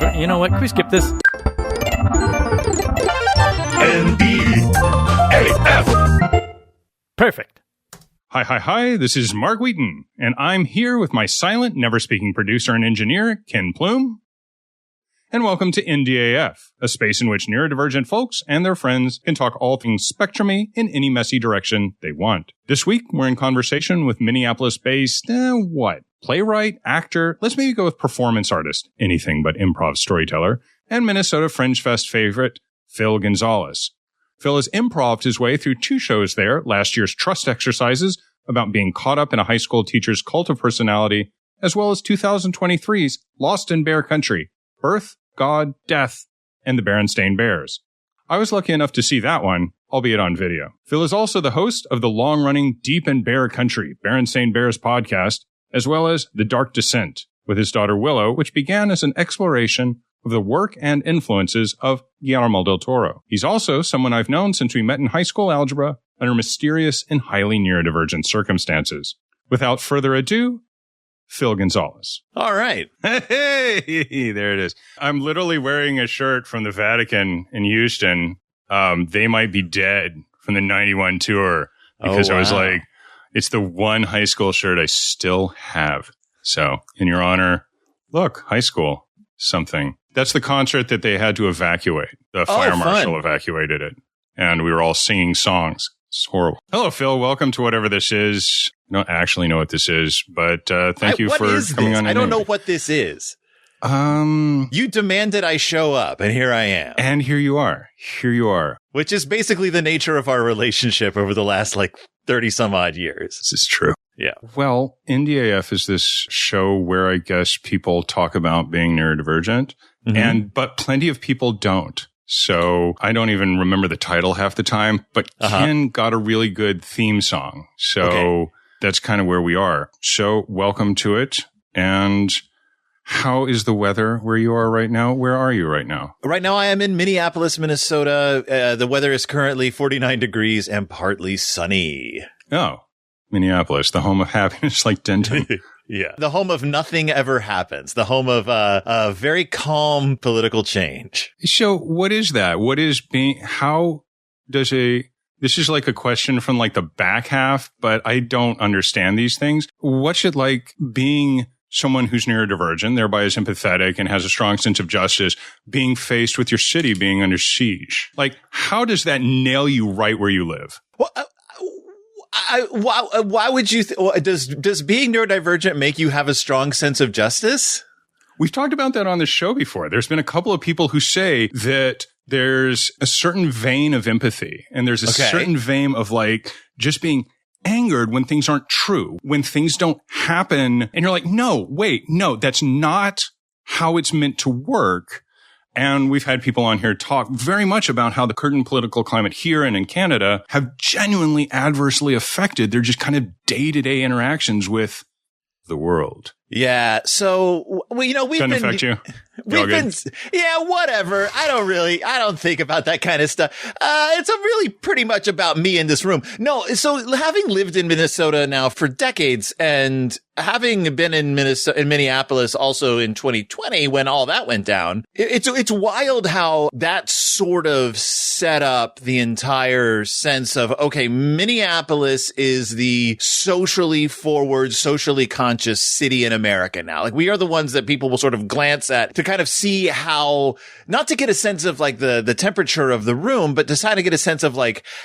You know what? Can we skip this? NDAF. Perfect. Hi. This is Mark Wheaton, and I'm here with my silent, never-speaking producer and engineer, Ken Plume. And welcome to NDAF, a space in which neurodivergent folks and their friends can talk all things spectrumy in any messy direction they want. This week, we're in conversation with Minneapolis-based, playwright, actor, let's maybe go with performance artist, anything but improv storyteller, and Minnesota Fringe Fest favorite, Phil Gonzales. Phil has improv'd his way through 2 shows there, last year's Trust Exercises, about being caught up in a high school teacher's cult of personality, as well as 2023's Lost in Bear Country, Birth, God, Death, and the Berenstain Bears. I was lucky enough to see that one, albeit on video. Phil is also the host of the long-running Deep in Bear Country, Berenstain Bears podcast, as well as The Dark Descent, with his daughter Willow, which began as an exploration of the work and influences of Guillermo del Toro. He's also someone I've known since we met in high school algebra under mysterious and highly neurodivergent circumstances. Without further ado, Phil Gonzales. All right. Hey, there it is. I'm literally wearing a shirt from the Vatican in Houston. They Might Be Dead from the 91 tour because I was like, it's the one high school shirt I still have. So in your honor, look, high school, something. That's the concert that they had to evacuate. The fire marshal evacuated it. And we were all singing songs. It's horrible. Hello, Phil. Welcome to whatever this is. I don't actually know what this is, but thank you for coming on. I don't know what this is. You demanded I show up, and here I am. And here you are. Which is basically the nature of our relationship over the last, 30 some odd years. This is true. Yeah. Well, NDAF is this show where I guess people talk about being neurodivergent, but plenty of people don't. So I don't even remember the title half the time, but Ken got a really good theme song. So that's kind of where we are. So welcome to it. And how is the weather where you are right now? Where are you right now? Right now I am in Minneapolis, Minnesota. The weather is currently 49 degrees and partly sunny. Oh, Minneapolis, the home of happiness like Denton. Yeah. The home of nothing ever happens. The home of a very calm political change. So what is that? What is this is like a question from the back half, but I don't understand these things. What's it like being someone who's neurodivergent, thereby is empathetic and has a strong sense of justice, being faced with your city being under siege? How does that nail you right where you live? Well, why would you does being neurodivergent make you have a strong sense of justice? We've talked about that on the show before. There's been a couple of people who say that there's a certain vein of empathy and there's a certain vein of just being angered when things aren't true, when things don't happen. And you're like, no, that's not how it's meant to work. And we've had people on here talk very much about how the current political climate here and in Canada have genuinely adversely affected their just kind of day-to-day interactions with the world. Yeah. So, we've Doesn't affect you? Whatever. I don't think about that kind of stuff. It's really pretty much about me in this room. No. So having lived in Minnesota now for decades and having been in Minneapolis also in 2020 when all that went down, it's wild how that sort of set up the entire sense of, okay, Minneapolis is the socially forward, socially conscious city in America now. We are the ones that people will sort of glance at to kind of see how, not to get a sense of the temperature of the room, but to kind of get a sense of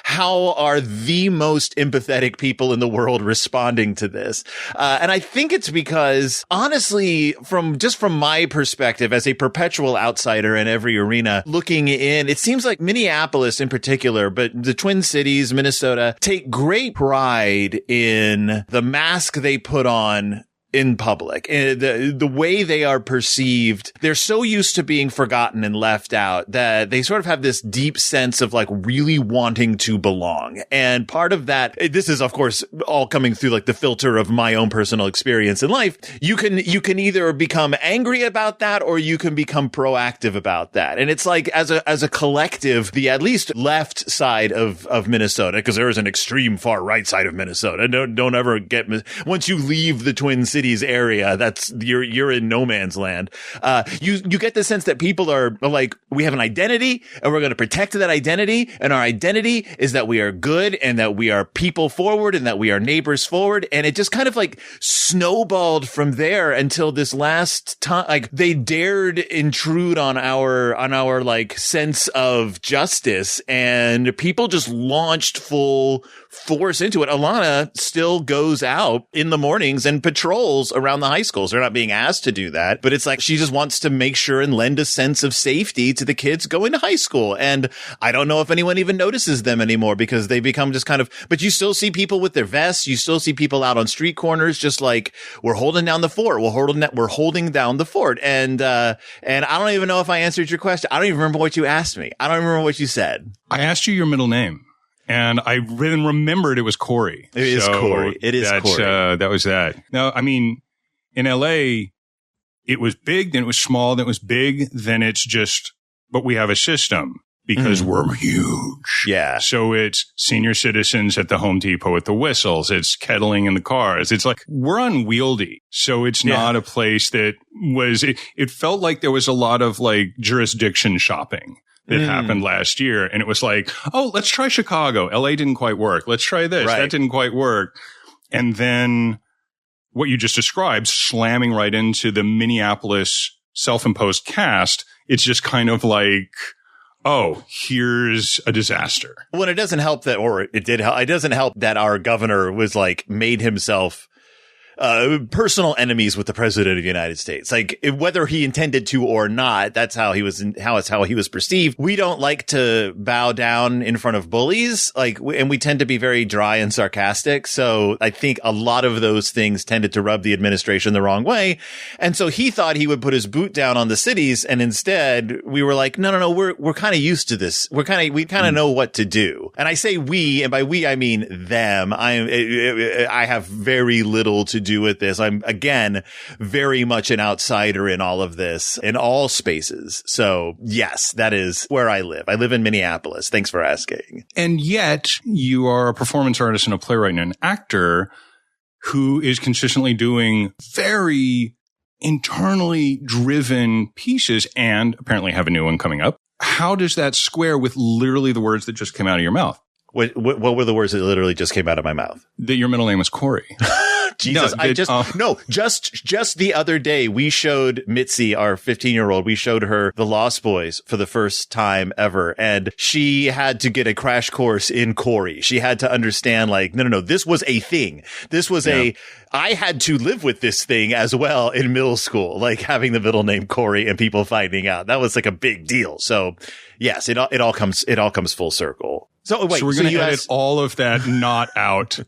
how are the most empathetic people in the world responding to this. And I think it's because honestly, from my perspective as a perpetual outsider in every arena looking in, it seems like Minneapolis in particular, but the Twin Cities, Minnesota, take great pride in the mask they put on in public. The way they are perceived, they're so used to being forgotten and left out that they sort of have this deep sense of really wanting to belong. And part of that, this is of course all coming through the filter of my own personal experience in life. You can either become angry about that or you can become proactive about that. And it's as a collective, the at least left side of Minnesota, because there is an extreme far right side of Minnesota. Don't ever get, once you leave the Twin Cities, city's area, you're in no man's land. You get the sense that people are like, we have an identity and we're going to protect that identity. And our identity is that we are good and that we are people forward and that we are neighbors forward. And it just kind of like snowballed from there until this last time, like they dared intrude on our like sense of justice, and people just launched full force into it. Alana still goes out in the mornings and patrols around the high schools. They're not being asked to do that, but it's like she just wants to make sure and lend a sense of safety to the kids going to high school. And I don't know if anyone even notices them anymore because they become just kind of, but you still see people with their vests. You still see people out on street corners, just like, we're holding down the fort. We're holding down the fort. And I don't even know if I answered your question. I don't even remember what you asked me. I don't remember what you said. I asked you your middle name. And I then remembered it was Corey. It is Corey. It is Corey. That was that. Now, I mean, in LA, it was big, then it was small, then it was big, then it's just, but we have a system because we're huge. Yeah. So it's senior citizens at the Home Depot with the whistles. It's kettling in the cars. It's like, we're unwieldy. So it's not a place that was, it felt like there was a lot of like jurisdiction shopping that happened last year. And it was like, oh, let's try Chicago. LA didn't quite work. Let's try this. Right. That didn't quite work. And then what you just described, slamming right into the Minneapolis self-imposed cast, it's just kind of like, oh, here's a disaster. Well, it doesn't help that, or it did help. It doesn't help that our governor was like, made himself personal enemies with the president of the United States. Like, whether he intended to or not, that's how he was perceived. We don't like to bow down in front of bullies. Like, and we tend to be very dry and sarcastic. So I think a lot of those things tended to rub the administration the wrong way. And so he thought he would put his boot down on the cities. And instead we were like, no, we're kind of used to this. We kind of know what to do. And I say we, and by we, I mean them. I have very little to do with this. I'm, again, very much an outsider in all of this, in all spaces. So yes, that is where I live. I live in Minneapolis. Thanks for asking. And yet you are a performance artist and a playwright and an actor who is consistently doing very internally driven pieces and apparently have a new one coming up. How does that square with literally the words that just came out of your mouth? What were the words that literally just came out of my mouth? That your middle name is Corey. Jesus, just the other day, we showed Mitzi, our 15-year-old, we showed her The Lost Boys for the first time ever. And she had to get a crash course in Corey. She had to understand, like, no, this was a thing. This was I had to live with this thing as well in middle school, like having the middle name Corey and people finding out. That was like a big deal. So yes, it all comes full circle. So wait, so we're going to edit all of that not out.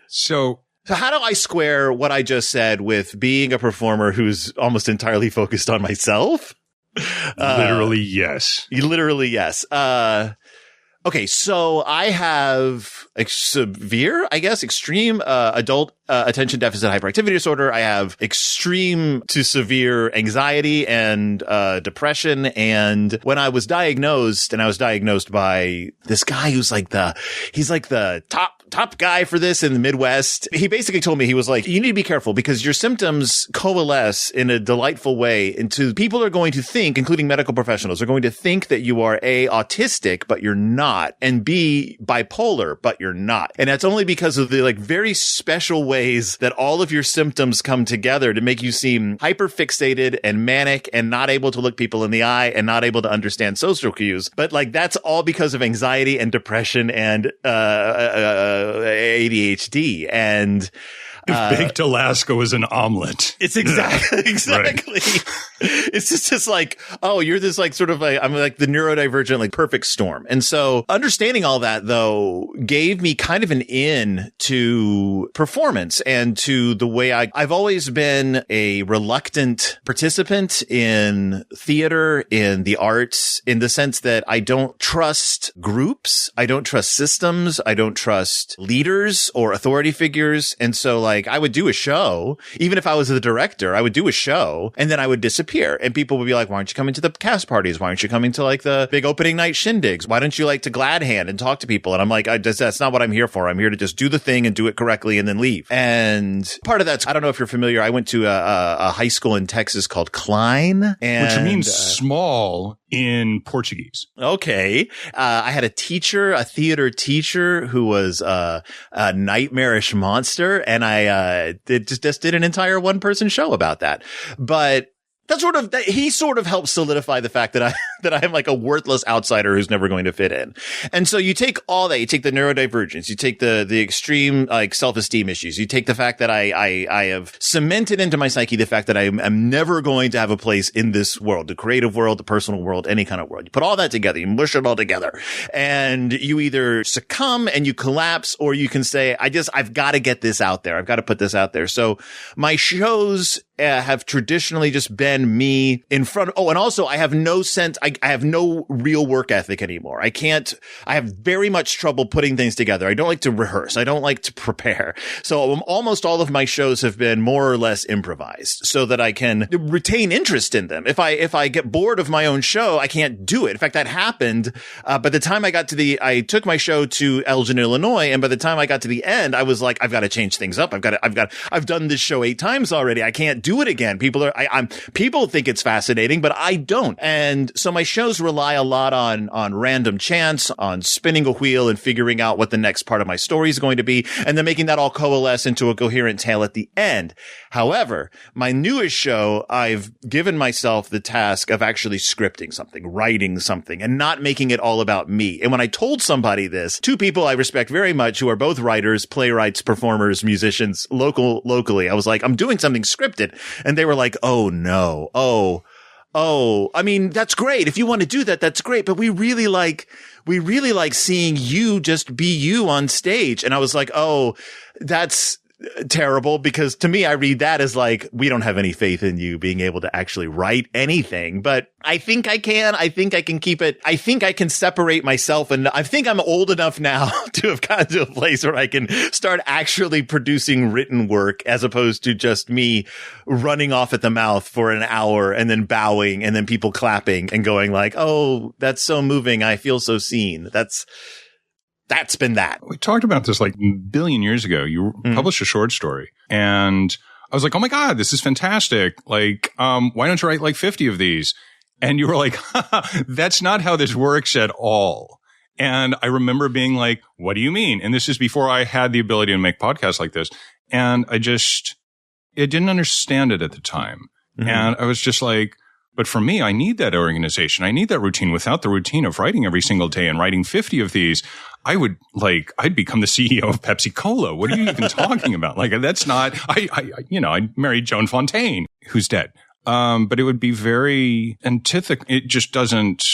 So how do I square what I just said with being a performer who's almost entirely focused on myself? Literally, yes. Literally, yes. Okay, so I have extreme adult attention deficit hyperactivity disorder. I have extreme to severe anxiety and depression. And when I was diagnosed, and I was diagnosed by this guy who's like he's like the top guy for this in the Midwest. He basically told me, he was like, you need to be careful because your symptoms coalesce in a delightful way into people are going to think, including medical professionals, are going to think that you are A, autistic, but you're not, and B, bipolar, but you're not. And that's only because of the like very special ways that all of your symptoms come together to make you seem hyper fixated and manic and not able to look people in the eye and not able to understand social cues. But like, that's all because of anxiety and depression and, ADHD. And if baked Alaska was an omelet. It's exactly. Right. It's just like, oh, you're this like sort of like, I'm like the neurodivergent, like perfect storm. And so understanding all that though gave me kind of an in to performance and to the way I've always been a reluctant participant in theater, in the arts, in the sense that I don't trust groups. I don't trust systems. I don't trust leaders or authority figures. And so like, like, I would do a show, even if I was the director, I would do a show and then I would disappear. And people would be like, why aren't you coming to the cast parties? Why aren't you coming to like the big opening night shindigs? Why don't you like to glad hand and talk to people? And I'm like, that's not what I'm here for. I'm here to just do the thing and do it correctly and then leave. And part of that's, I don't know if you're familiar. I went to a high school in Texas called Klein. Which means small in Portuguese. Okay. I had a theater teacher who was a nightmarish monster. And I just did an entire one-person show about that. But he sort of helped solidify the fact that I'm like a worthless outsider who's never going to fit in. And so you take all that, you take the neurodivergence, you take the extreme like self-esteem issues, you take the fact that I have cemented into my psyche the fact that I'm never going to have a place in this world, the creative world, the personal world, any kind of world. You put all that together, you mush it all together, and you either succumb and you collapse, or you can say, I've got to get this out there. I've got to put this out there. So my shows have traditionally just been me in front. Oh, and also I have no sense. I have no real work ethic anymore. I have very much trouble putting things together. I don't like to rehearse. I don't like to prepare. So almost all of my shows have been more or less improvised so that I can retain interest in them. If I get bored of my own show, I can't do it. In fact, that happened. By the time I took my show to Elgin, Illinois. And by the time I got to the end, I was like, I've got to change things up. I've done this show 8 times already. I can't do it again. People think it's fascinating, but I don't. And so my shows rely a lot on random chance, on spinning a wheel and figuring out what the next part of my story is going to be, and then making that all coalesce into a coherent tale at the end. However, my newest show, I've given myself the task of actually scripting something, writing something, and not making it all about me. And when I told somebody this, 2 people I respect very much who are both writers, playwrights, performers, musicians, locally, I was like, I'm doing something scripted. And they were like, oh no. Oh, I mean, that's great. If you want to do that, that's great. But we really like seeing you just be you on stage. And I was like, oh, that's terrible, because to me, I read that as like, we don't have any faith in you being able to actually write anything. But I think I can. I think I can keep it. I think I can separate myself. And I think I'm old enough now to have gotten to a place where I can start actually producing written work, as opposed to just me running off at the mouth for an hour and then bowing and then people clapping and going like, oh, that's so moving. I feel so seen. That's been that. We talked about this like a billion years ago. You published a short story, and I was like, oh my God, this is fantastic. Like, why don't you write like 50 of these? And you were like, that's not how this works at all. And I remember being like, what do you mean? And this is before I had the ability to make podcasts like this. And I didn't understand it at the time. Mm-hmm. And I was just like, but for me, I need that organization. I need that routine. Without the routine of writing every single day and writing 50 of these, I'd become the CEO of Pepsi Cola. What are you even talking about? Like, that's not, I married Joan Fontaine, who's dead. But it would be very antithetical. It just doesn't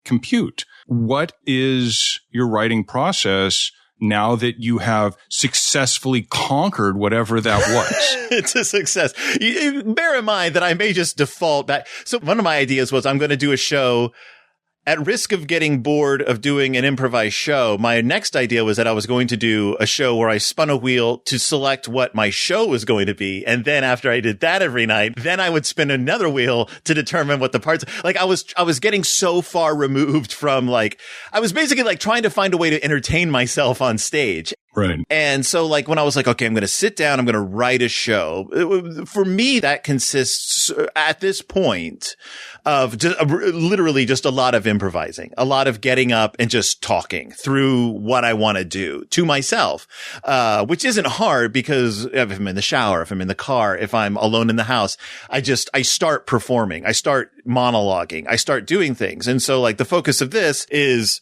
compute. What is your writing process now that you have successfully conquered whatever that was? It's a success. Bear in mind that I may just default back. So one of my ideas was, I'm going to do a show. At risk of getting bored of doing an improvised show, my next idea was that I was going to do a show where I spun a wheel to select what my show was going to be. And then after I did that every night, then I would spin another wheel to determine what the parts, like I was getting so far removed from like, I was basically like trying to find a way to entertain myself on stage. Right. And so like when I was like, okay, I'm going to sit down, I'm going to write a show. For me, that consists at this point of literally just a lot of improvising, a lot of getting up and just talking through what I want to do to myself, which isn't hard because if I'm in the shower, if I'm in the car, if I'm alone in the house, I start performing, I start monologuing, I start doing things. And so like the focus of this is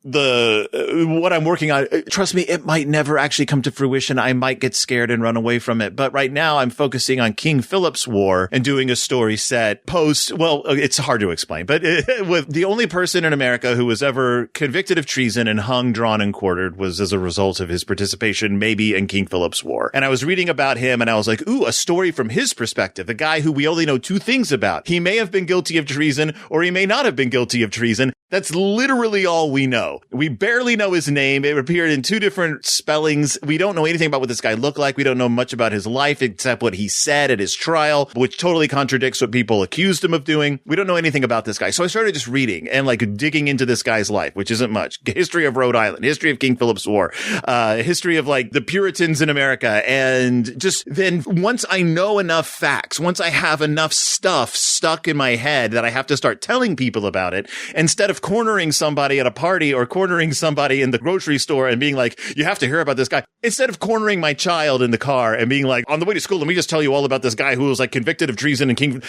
what I'm working on. Trust me, it might never actually come to fruition. I might get scared and run away from it. But right now I'm focusing on King Philip's War and doing a story set it's hard to explain, but with the only person in America who was ever convicted of treason and hung, drawn, and quartered was as a result of his participation maybe in King Philip's War. And I was reading about him and I was like, ooh, a story from his perspective, the guy who we only know 2 things about. He may have been guilty of treason or he may not have been guilty of treason. That's literally all we know. We barely know his name. It appeared in 2 different spellings. We don't know anything about what this guy looked like. We don't know much about his life except what he said at his trial, which totally contradicts what people accused him of doing. We don't know anything about this guy. So I started just reading and like digging into this guy's life, which isn't much. History of Rhode Island, history of King Philip's War, history of like the Puritans in America. And just then once I know enough facts, once I have enough stuff stuck in my head that I have to start telling people about it, instead of cornering somebody at a party or cornering somebody in the grocery store and being like, you have to hear about this guy. Instead of cornering my child in the car and being like, on the way to school, let me just tell you all about this guy who was like convicted of treason and king.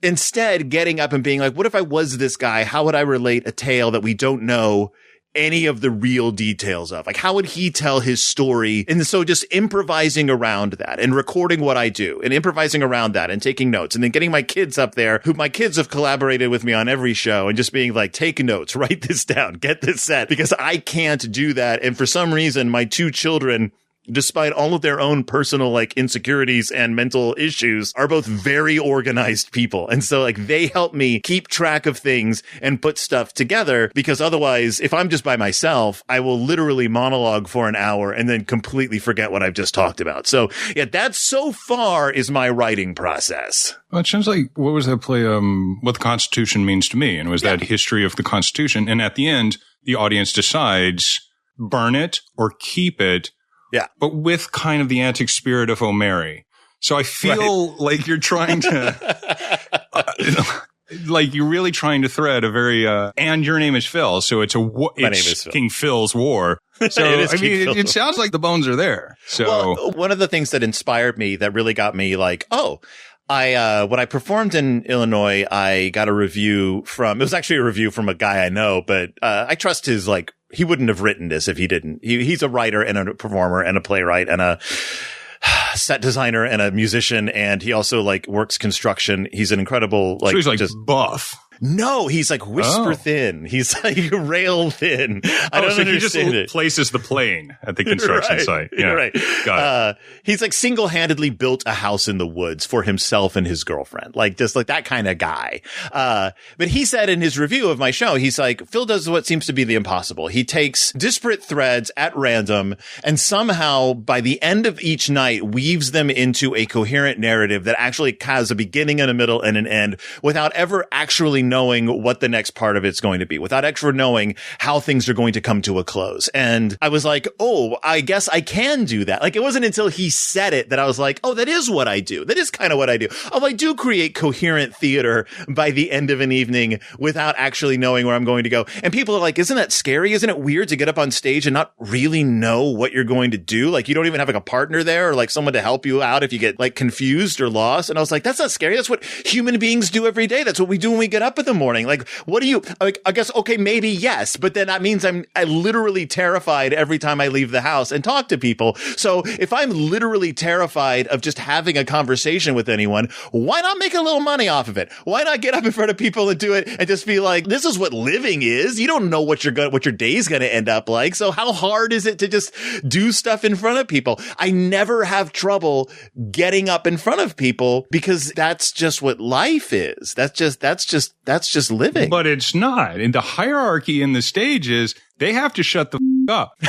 Instead, getting up and being like, what if I was this guy? How would I relate a tale that we don't know any of the real details of? Like, how would he tell his story? And so just improvising around that and recording what I do and improvising around that and taking notes and then getting my kids up there, who my kids have collaborated with me on every show, and just being like, take notes, write this down, get this set, because I can't do that. And for some reason, my 2 children, despite all of their own personal like insecurities and mental issues, are both very organized people. And so like they help me keep track of things and put stuff together, because otherwise, if I'm just by myself, I will literally monologue for an hour and then completely forget what I've just talked about. So yeah, that so far is my writing process. Well, it sounds like, what was that play? What the Constitution Means to Me. And it was that history of the Constitution. And at the end, the audience decides, burn it or keep it. Yeah. But with kind of the antic spirit of O'Mary. So I feel like you're trying to, like you're really trying to thread a very, and your name is Phil. So it's it's King Phil's war. So, I mean, it sounds like the bones are there. So well, one of the things that inspired me, that really got me like, when I performed in Illinois, I got a review it was actually a review from a guy I know, but, I trust his like, he wouldn't have written this if he didn't. He's a writer and a performer and a playwright and a set designer and a musician. And he also like works construction. He's an incredible, like, so he's like just buff. No, he's like whisper thin. He's like rail thin. I don't understand he just places the plane at the construction site. Yeah, right. Got it. He's like single-handedly built a house in the woods for himself and his girlfriend, like just like that kind of guy. But he said in his review of my show, he's like, Phil does what seems to be the impossible. He takes disparate threads at random and somehow by the end of each night weaves them into a coherent narrative that actually has a beginning and a middle and an end without ever actually knowing what the next part of it's going to be, without actually knowing how things are going to come to a close. And I was like, oh, I guess I can do that. Like, it wasn't until he said it that I was like, oh, that is what I do. That is kind of what I do. Oh, I do create coherent theater by the end of an evening without actually knowing where I'm going to go. And people are like, isn't that scary? Isn't it weird to get up on stage and not really know what you're going to do? Like, you don't even have like a partner there or like someone to help you out if you get like confused or lost. And I was like, that's not scary. That's what human beings do every day. That's what we do when we get up in the morning. Like, what do you, like, I guess, okay, maybe yes, but then that means I'm literally terrified every time I leave the house and talk to people. So if I'm literally terrified of just having a conversation with anyone, why not make a little money off of it? Why not get up in front of people and do it and just be like, this is what living is. You don't know what your day's going to end up like. So how hard is it to just do stuff in front of people? I never have trouble getting up in front of people because that's just what life is. That's just living. But it's not. And the hierarchy in the stage is they have to shut the up.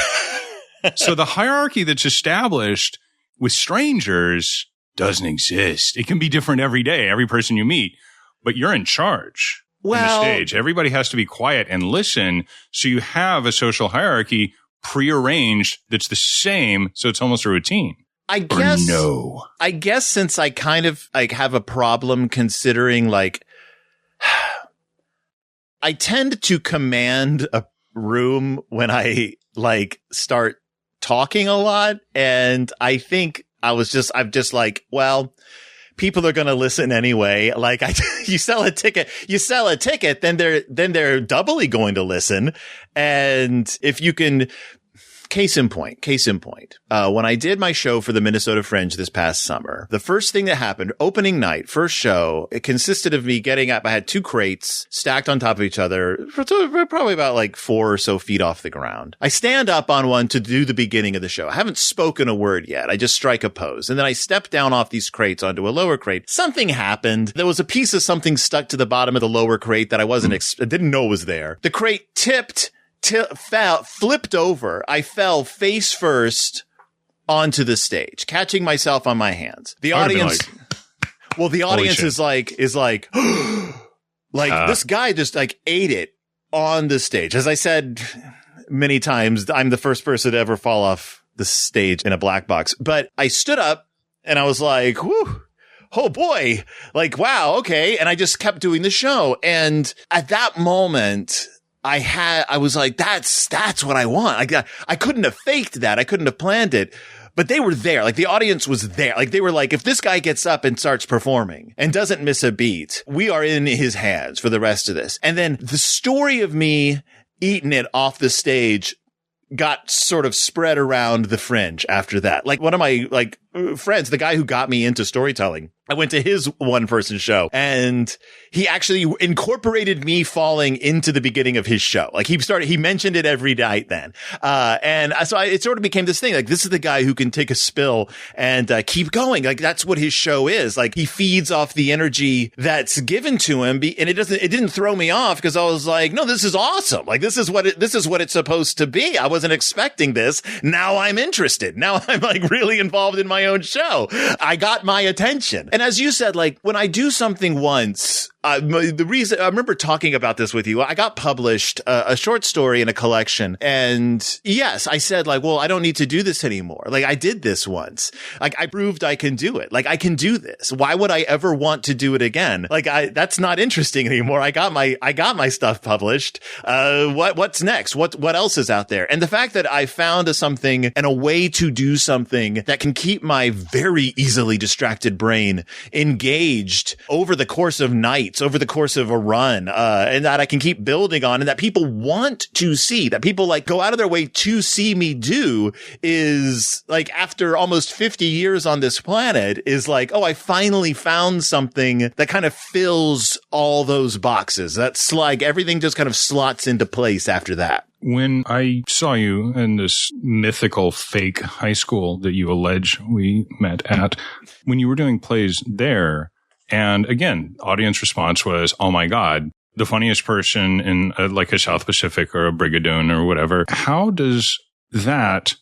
So the hierarchy that's established with strangers doesn't exist. It can be different every day, every person you meet, but you're in charge in the stage. Everybody has to be quiet and listen. So you have a social hierarchy prearranged that's the same. So it's almost a routine. I guess since I kind of like have a problem considering like I tend to command a room when I like start talking a lot. And I think I'm just like, well, people are going to listen anyway. Like you sell a ticket, then they're doubly going to listen. And if you can Case in point. When I did my show for the Minnesota Fringe this past summer, the first thing that happened, opening night, first show, it consisted of me getting up. I had 2 crates stacked on top of each other, probably about like 4 or so feet off the ground. I stand up on one to do the beginning of the show. I haven't spoken a word yet. I just strike a pose. And then I step down off these crates onto a lower crate. Something happened. There was a piece of something stuck to the bottom of the lower crate that I didn't know was there. The crate flipped over. I fell face first onto the stage, catching myself on my hands. The audience is like, this guy just like ate it on the stage. As I said many times, I'm the first person to ever fall off the stage in a black box. But I stood up and I was like, whew. Oh boy, like, wow. Okay. And I just kept doing the show. And at that moment, I was like, that's what I want. I couldn't have faked that. I couldn't have planned it, but they were there. Like the audience was there. Like they were like, if this guy gets up and starts performing and doesn't miss a beat, we are in his hands for the rest of this. And then the story of me eating it off the stage got sort of spread around the Fringe after that. Like one of my friends, the guy who got me into storytelling, I went to his 1-person show and he actually incorporated me falling into the beginning of his show. Like he mentioned it every night then. And so it sort of became this thing. Like this is the guy who can take a spill and keep going. Like that's what his show is. Like he feeds off the energy that's given to him. And it didn't throw me off because I was like, no, this is awesome. Like this is what it's supposed to be. I wasn't expecting this. Now I'm interested. Now I'm like really involved in my own show. I got my attention. And as you said, like when I do something once, the reason I remember talking about this with you, I got published a short story in a collection. And yes, I said like, well, I don't need to do this anymore. Like I did this once. Like I proved I can do it. Like I can do this. Why would I ever want to do it again? Like that's not interesting anymore. I got my stuff published. What's next? What else is out there? And the fact that I found something and a way to do something that can keep my very easily distracted brain engaged over the course of nights, over the course of a run, and that I can keep building on and that people want to see, that people like go out of their way to see me do is like after almost 50 years on this planet is like, oh, I finally found something that kind of fills all those boxes. That's like everything just kind of slots into place after that. When I saw you in this mythical fake high school that you allege we met at, when you were doing plays there, and again, audience response was, oh my God, the funniest person in like a South Pacific or a Brigadoon or whatever. How does that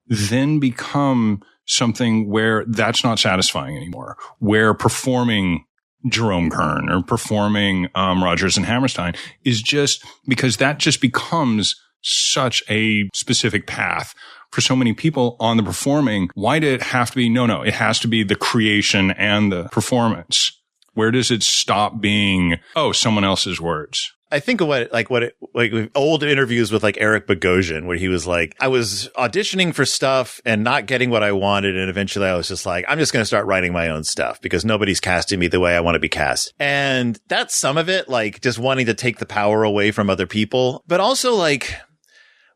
then become something where that's not satisfying anymore, where performing Jerome Kern or performing Rodgers and Hammerstein is just because that just becomes such a specific path for so many people on the performing? Why did it have to be? No, it has to be the creation and the performance. Where does it stop being, oh, someone else's words? I think of like old interviews with like Eric Bogosian, where he was like, I was auditioning for stuff and not getting what I wanted. And eventually I was just like, I'm just going to start writing my own stuff because nobody's casting me the way I want to be cast. And that's some of it, like just wanting to take the power away from other people. But also like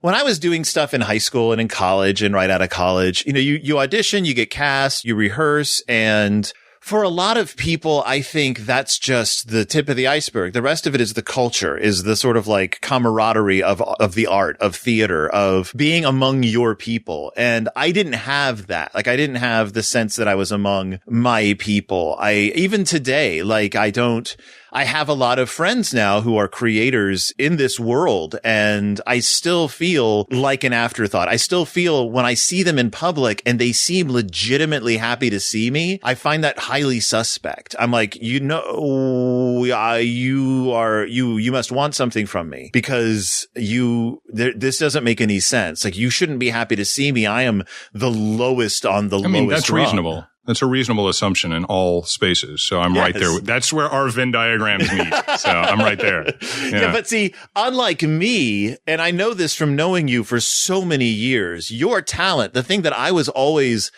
when I was doing stuff in high school and in college and right out of college, you audition, you get cast, you rehearse, and for a lot of people, I think that's just the tip of the iceberg. The rest of it is the culture, is the sort of like camaraderie of the art, of theater, of being among your people. And I didn't have that. Like I didn't have the sense that I was among my people. Even today, like I have a lot of friends now who are creators in this world, and I still feel like an afterthought. I still feel when I see them in public and they seem legitimately happy to see me, I find that highly suspect. I'm like, you must want something from me because this doesn't make any sense. Like you shouldn't be happy to see me. I am the lowest on the lowest rung. That's reasonable. That's a reasonable assumption in all spaces. So I'm right there. That's where our Venn diagrams meet. So I'm right there. Yeah, but see, unlike me, and I know this from knowing you for so many years, your talent, the thing that I was always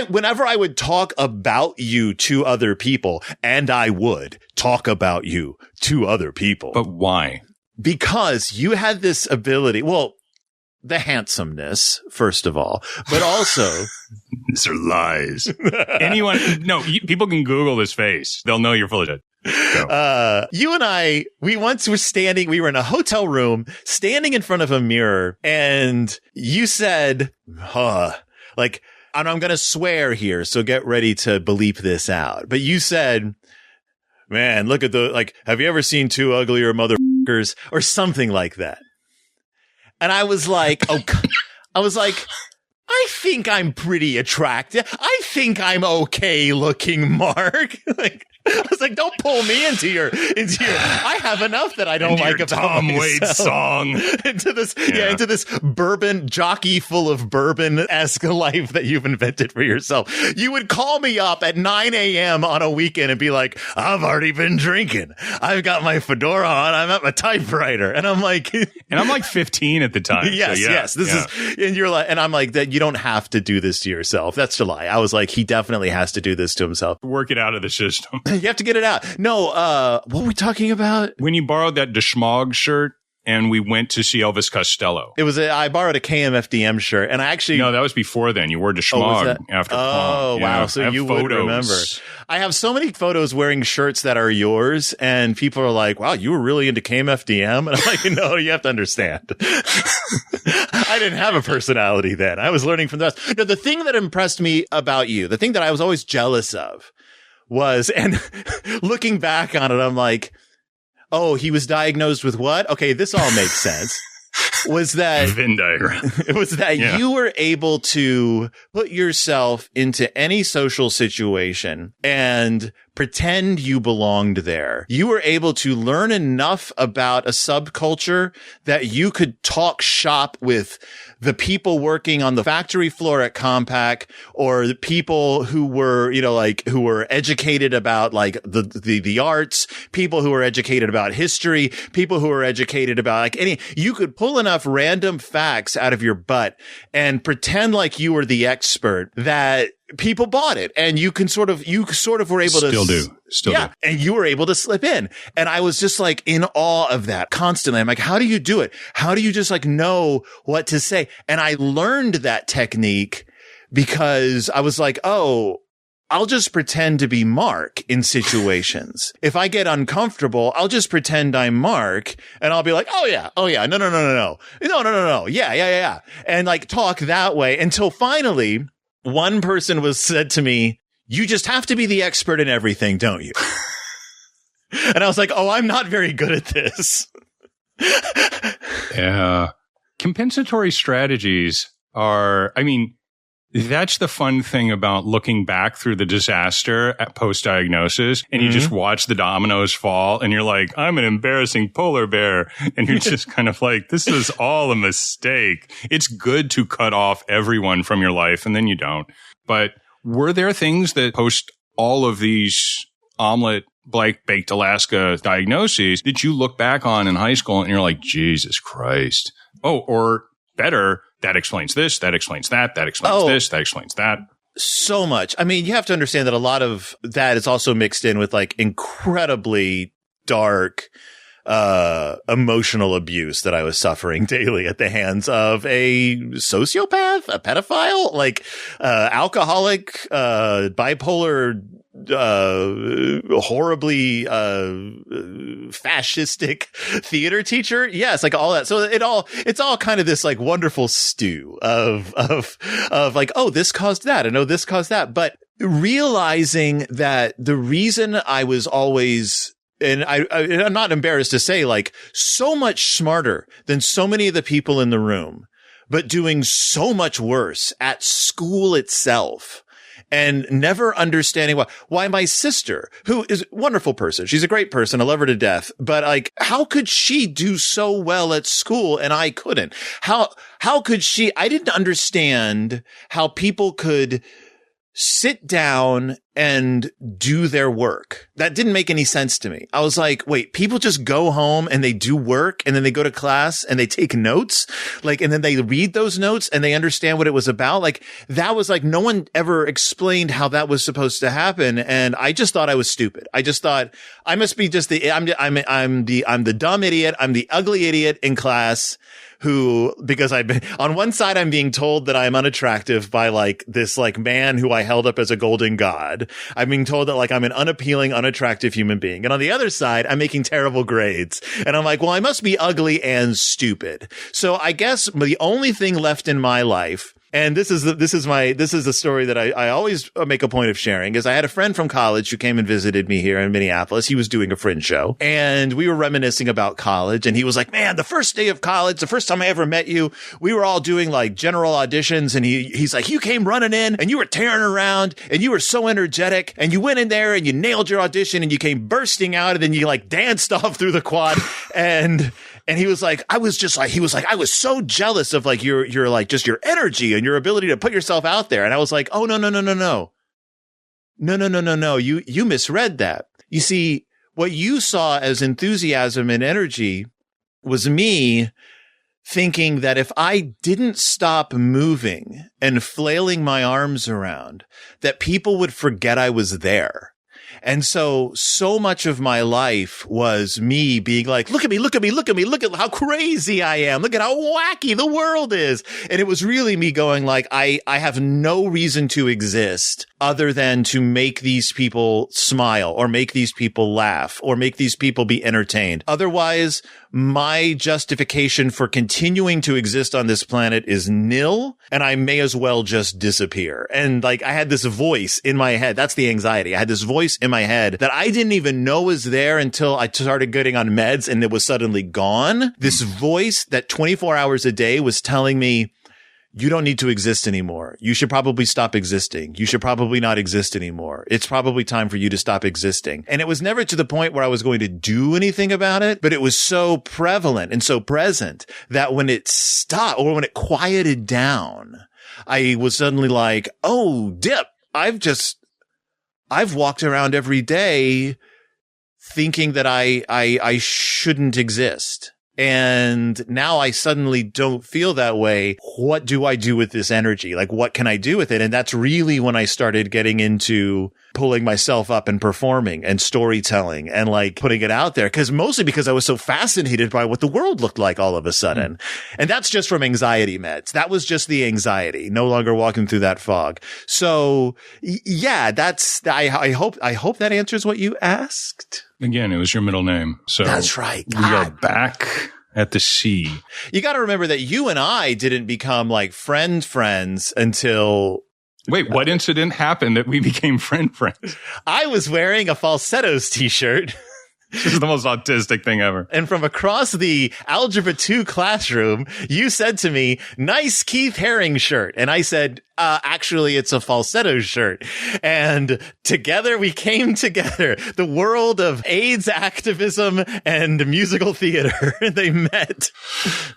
whenever I would talk about you to other people, and I would talk about you to other people. But why? Because you had this ability. Well, the handsomeness, first of all, but also these are lies. People can Google this face. They'll know you're full of shit. You and I, we were in a hotel room standing in front of a mirror, and you said, and I'm going to swear here, so get ready to bleep this out. But you said, man, look at have you ever seen two uglier motherfuckers or something like that? And I was like, I think I'm pretty attractive. I think I'm okay looking, Mark. I was like, don't pull me into your. I have enough that I don't like about Tom myself. Waits song into this bourbon jockey full of bourbon-esque life that you've invented for yourself. You would call me up at 9 a.m. on a weekend and be like, I've already been drinking. I've got my fedora on. I'm at my typewriter, and I'm like, 15 at the time. Yes. And you're like, and I'm like, that you don't have to do this to yourself. That's July. I was like, he definitely has to do this to himself. Work it out of the system. You have to get it out. No, what were we talking about? When you borrowed that DeSchmog shirt and we went to see Elvis Costello. I borrowed a KMFDM shirt, and I actually... No, that was before then. You wore DeSchmog after prom. Oh, wow. So you would remember. I have so many photos wearing shirts that are yours, and people are like, wow, you were really into KMFDM? And I'm like, no, you have to understand. I didn't have a personality then. I was learning from the rest. No, the thing that impressed me about you, the thing that I was always jealous of, was, and looking back on it, I'm like, oh, he was diagnosed with what? Okay, this all makes sense. Was that Venn diagram? It was that you were able to put yourself into any social situation and pretend you belonged there. You were able to learn enough about a subculture that you could talk shop with the people working on the factory floor at Compaq, or the people who were, who were educated about the arts, people who were educated about history, people who were educated about you could pull enough random facts out of your butt and pretend like you were the expert that people bought it, and you sort of were able to still do. And you were able to slip in. And I was just in awe of that constantly. I'm like, how do you do it? How do you just know what to say? And I learned that technique because I was like, oh, I'll just pretend to be Mark in situations. If I get uncomfortable, I'll just pretend I'm Mark, and I'll be like, oh yeah, no, yeah. And talk that way until finally one person said to me, you just have to be the expert in everything, don't you? And I was like, oh, I'm not very good at this. Yeah. Compensatory strategies that's the fun thing about looking back through the disaster at post-diagnosis, and you just watch the dominoes fall, and you're like, I'm an embarrassing polar bear. And you're just kind of like, this is all a mistake. It's good to cut off everyone from your life, and then you don't. But were there things that post all of these omelet, baked Alaska diagnoses that you look back on in high school and you're like, Jesus Christ. Oh, or better, that explains this, that explains that, that explains this, that explains that. So much. I mean, you have to understand that a lot of that is also mixed in with incredibly dark emotional abuse that I was suffering daily at the hands of a sociopath, a pedophile, alcoholic, bipolar, horribly fascistic theater teacher. Yes, all that. So it's all kind of this wonderful stew of oh, this caused that, and oh, this caused that. But realizing that the reason I was always, and I'm not embarrassed to say, so much smarter than so many of the people in the room, but doing so much worse at school itself, and never understanding why my sister, who is a wonderful person, she's a great person, I love her to death, but how could she do so well at school and I couldn't? How could she? I didn't understand how people could sit down and do their work. That didn't make any sense to me. I was like, wait, people just go home and they do work and then they go to class and they take notes, like, and then they read those notes and they understand what it was about. Like, that was like, no one ever explained how that was supposed to happen. And I just thought I was stupid. I just thought I must be just I'm the dumb idiot. I'm the ugly idiot in class who, because I've been on one side, I'm being told that I'm unattractive by like this like man who I held up as a golden god. I'm being told that like I'm an unappealing, unattractive human being. And on the other side, I'm making terrible grades. And I'm like, well, I must be ugly and stupid. So I guess the only thing left in my life, and this is the story that I always make a point of sharing, is I had a friend from college who came and visited me here in Minneapolis. He was doing a Fringe show and we were reminiscing about college. And he was like, man, the first day of college, the first time I ever met you, we were all doing like general auditions. And he's like, you came running in and you were tearing around and you were so energetic and you went in there and you nailed your audition and you came bursting out and then you like danced off through the quad. And he was like, I was so jealous of like your like just your energy and your ability to put yourself out there. And I was like, oh, no. You misread that. You see, what you saw as enthusiasm and energy was me thinking that if I didn't stop moving and flailing my arms around, that people would forget I was there. And so much of my life was me being like, look at me, look at how crazy I am. Look at how wacky the world is. And it was really me going like, I have no reason to exist other than to make these people smile or make these people laugh or make these people be entertained. Otherwise, my justification for continuing to exist on this planet is nil, and I may as well just disappear. And like, I had this voice in my head. That's the anxiety. I had this voice in my head that I didn't even know was there until I started getting on meds and it was suddenly gone. This voice that 24 hours a day was telling me, you don't need to exist anymore. You should probably stop existing. You should probably not exist anymore. It's probably time for you to stop existing. And it was never to the point where I was going to do anything about it, but it was so prevalent and so present that when it stopped or when it quieted down, I was suddenly like, oh, dip. I've walked around every day thinking that I shouldn't exist. And now I suddenly don't feel that way. What do I do with this energy? Like, what can I do with it? And that's really when I started getting into pulling myself up and performing and storytelling and like putting it out there. Mostly because I was so fascinated by what the world looked like all of a sudden. And that's just from anxiety meds. That was just the anxiety, no longer walking through that fog. So yeah, I hope that answers what you asked. Again, it was your middle name. So that's right. We are back at the sea. You got to remember that you and I didn't become like friends until... Wait, what incident happened that we became friends? I was wearing a Falsettos t-shirt. This is the most autistic thing ever. And from across the Algebra 2 classroom, you said to me, nice Keith Haring shirt. And I said, actually, it's a Falsetto shirt. And together we came together. The world of AIDS activism and musical theater. They met.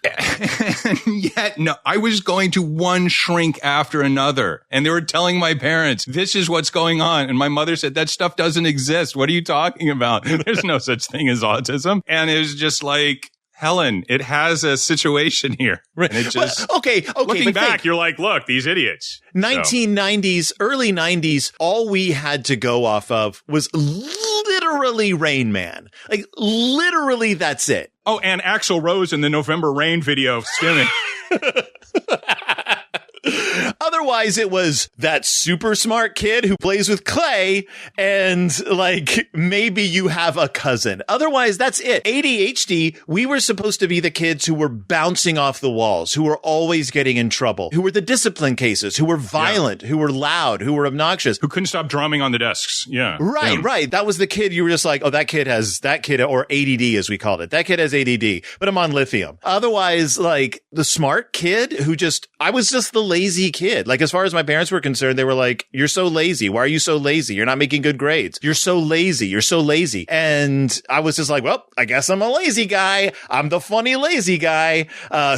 And yet, no, I was going to one shrink after another. And they were telling my parents, this is what's going on. And my mother said, that stuff doesn't exist. What are you talking about? There's no such thing as autism. And it was just like, Helen, it has a situation here. And it just, okay. Looking back, you're like, look, these idiots. 1990s, early 90s, all we had to go off of was literally Rain Man. Like, literally, that's it. Oh, and Axl Rose in the November Rain video stimming. Otherwise, it was that super smart kid who plays with clay and like maybe you have a cousin. Otherwise, that's it. ADHD, we were supposed to be the kids who were bouncing off the walls, who were always getting in trouble, who were the discipline cases, who were violent, who were loud, who were obnoxious. Who couldn't stop drumming on the desks. Yeah. Right. That was the kid you were just like, oh, that kid, or ADD as we called it. That kid has ADD, but I'm on lithium. Otherwise, like the smart kid who I was just the lazy kid. Like, as far as my parents were concerned, they were like, you're so lazy. Why are you so lazy? You're not making good grades. You're so lazy. You're so lazy. And I was just like, well, I guess I'm a lazy guy. I'm the funny lazy guy,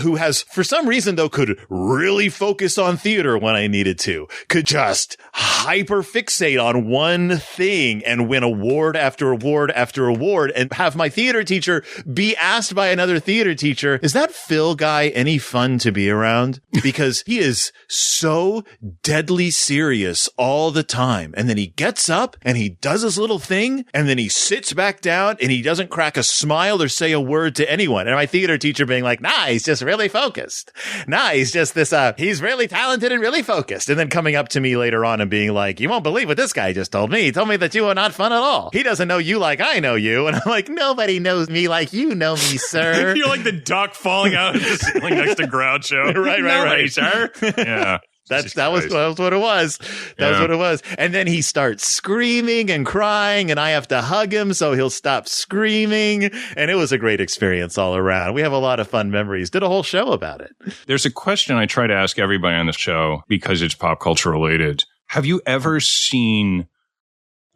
who has, for some reason though, could really focus on theater when I needed to, could just hyper fixate on one thing and win award after award after award, and have my theater teacher be asked by another theater teacher, is that Phil guy any fun to be around? Because he is so deadly serious all the time. And then he gets up and he does his little thing, and then he sits back down and he doesn't crack a smile or say a word to anyone. And my theater teacher being like, nah, he's just really focused. Nah, he's just this, he's really talented and really focused. And then coming up to me later on and being like, you won't believe what this guy just told me. He told me that you are not fun at all. He doesn't know you like I know you. And I'm like, nobody knows me like you know me, sir. You're like the duck falling out of the ceiling next to Groucho. Right, sir. Yeah. That was what it was. That was what it was. And then he starts screaming and crying, and I have to hug him so he'll stop screaming. And it was a great experience all around. We have a lot of fun memories. Did a whole show about it. There's a question I try to ask everybody on this show because it's pop culture related. Have you ever seen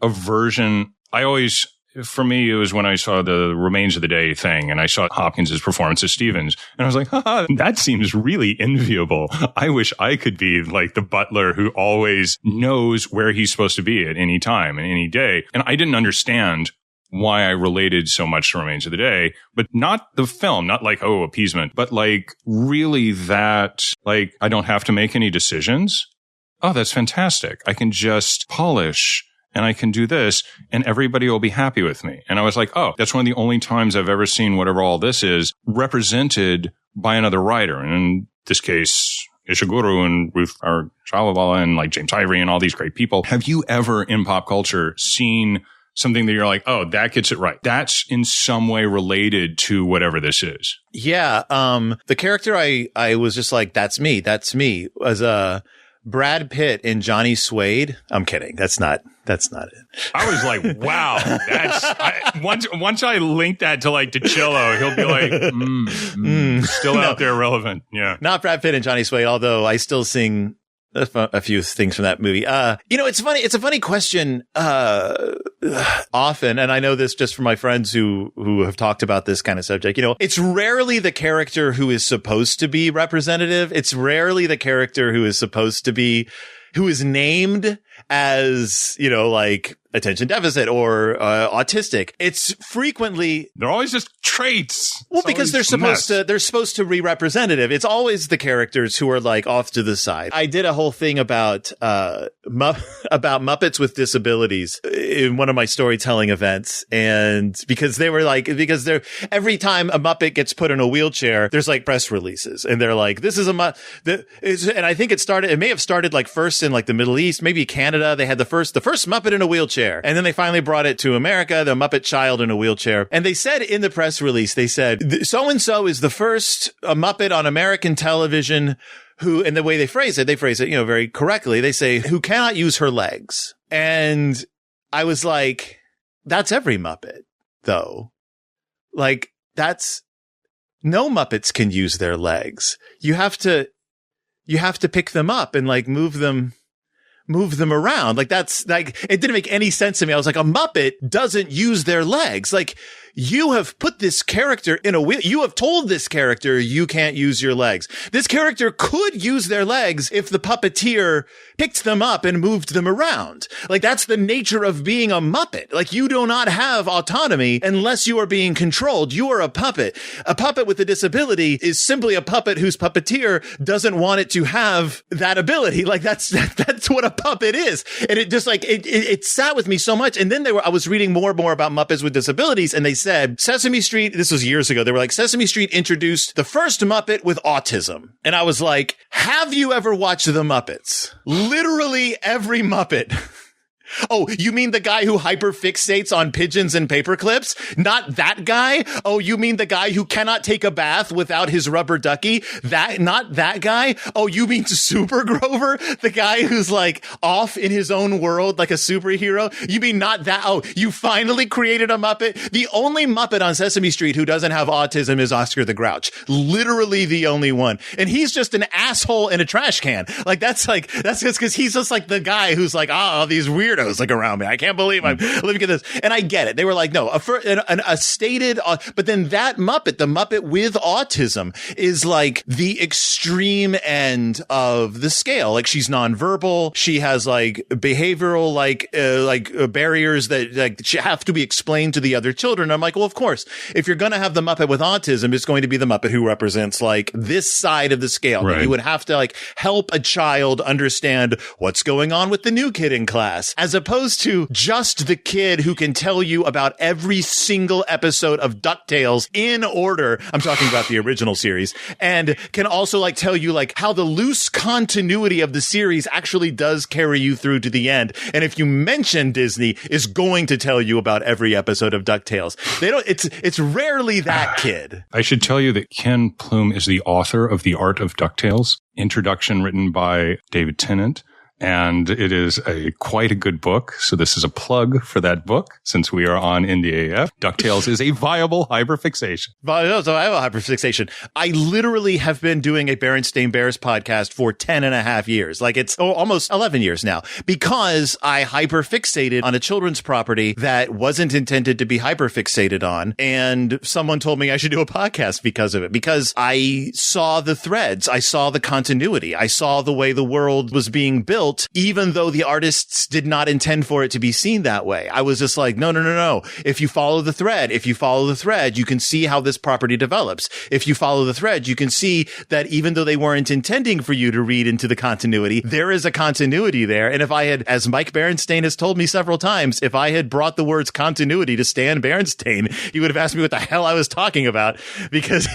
a version? For me, it was when I saw the Remains of the Day thing and I saw Hopkins' performance as Stevens. And I was like, that seems really enviable. I wish I could be like the butler who always knows where he's supposed to be at any time and any day. And I didn't understand why I related so much to Remains of the Day, but not the film, not like, appeasement, but like really that, like, I don't have to make any decisions. Oh, that's fantastic. I can just polish and I can do this and everybody will be happy with me. And I was like, that's one of the only times I've ever seen whatever all this is represented by another writer. And in this case, Ishiguro and Ruth Shalawala and like James Ivory and all these great people. Have you ever in pop culture seen something that you're like, that gets it right? That's in some way related to whatever this is. Yeah. The character I was just like, that's me, was Brad Pitt in Johnny Suede. I'm kidding. That's not it. I was like, wow. Once I link that to like DiCillo, he'll be like, still out there relevant. Yeah. Not Brad Pitt and Johnny Suede, although I still sing a few things from that movie. It's funny. It's a funny question, often. And I know this just from my friends who have talked about this kind of subject. It's rarely the character who is supposed to be representative. It's rarely the character who is named as, like attention deficit or autistic. It's frequently they're always just traits. Well, because they're supposed to be representative. It's always the characters who are like off to the side. I did a whole thing about Muppets with disabilities in one of my storytelling events, and because they're every time a Muppet gets put in a wheelchair, there's like press releases, and they're like, this is and I think it may have started like first in like the Middle East, maybe Canada. They had the first Muppet in a wheelchair. And then they finally brought it to America, the Muppet Child in a wheelchair. And they said in the press release, they said, so-and-so is the first Muppet on American television who, and the way they phrase it, very correctly. They say, who cannot use her legs. And I was like, that's every Muppet, though. Like, no Muppets can use their legs. You have to pick them up and like move them around. Like that's like, it didn't make any sense to me. I was like, a Muppet doesn't use their legs. Like, you have put this character in a wheel. You have told this character you can't use your legs. This character could use their legs if the puppeteer picked them up and moved them around. Like, that's the nature of being a Muppet. Like, you do not have autonomy unless you are being controlled. You are a puppet. A puppet with a disability is simply a puppet whose puppeteer doesn't want it to have that ability. Like, that's what a puppet is. And it just like, it sat with me so much. And then I was reading more and more about Muppets with disabilities, and they said Sesame Street, this was years ago, they were like, Sesame Street introduced the first Muppet with autism. And I was like, have you ever watched the Muppets? Literally every Muppet. Oh, you mean the guy who hyperfixates on pigeons and paper clips? Not that guy? Oh, you mean the guy who cannot take a bath without his rubber ducky? Not that guy? Oh, you mean Super Grover? The guy who's like off in his own world like a superhero? You mean not that? Oh, you finally created a Muppet? The only Muppet on Sesame Street who doesn't have autism is Oscar the Grouch. Literally the only one. And he's just an asshole in a trash can. Like, that's just because he's just like the guy who's like, these weirdos. weirdos like around me. I can't believe I'm living in this. And I get it. They were like, no, a stated, but then that Muppet, the Muppet with autism, is like the extreme end of the scale. Like, she's nonverbal. She has like behavioral, barriers that like have to be explained to the other children. I'm like, well, of course, if you're going to have the Muppet with autism, it's going to be the Muppet who represents like this side of the scale. Right. You would have to like help a child understand what's going on with the new kid in class, as opposed to just the kid who can tell you about every single episode of DuckTales in order. I'm talking about the original series, and can also like tell you like how the loose continuity of the series actually does carry you through to the end. And if you mention Disney, is going to tell you about every episode of DuckTales. It's rarely that kid. I should tell you that Ken Plume is the author of The Art of DuckTales, introduction written by David Tennant. And it is quite a good book. So this is a plug for that book, since we are on NDAF. DuckTales is a viable hyperfixation. So I have a hyperfixation. I literally have been doing a Berenstain Bears podcast for 10 and a half years. Like, it's almost 11 years now, because I hyperfixated on a children's property that wasn't intended to be hyperfixated on. And someone told me I should do a podcast because of it, because I saw the threads. I saw the continuity. I saw the way the world was being built, even though the artists did not intend for it to be seen that way. I was just like, no. If you follow the thread, you can see how this property develops. If you follow the thread, you can see that even though they weren't intending for you to read into the continuity, there is a continuity there. And if I had, as Mike Berenstain has told me several times, if I had brought the words continuity to Stan Berenstain, he would have asked me what the hell I was talking about, because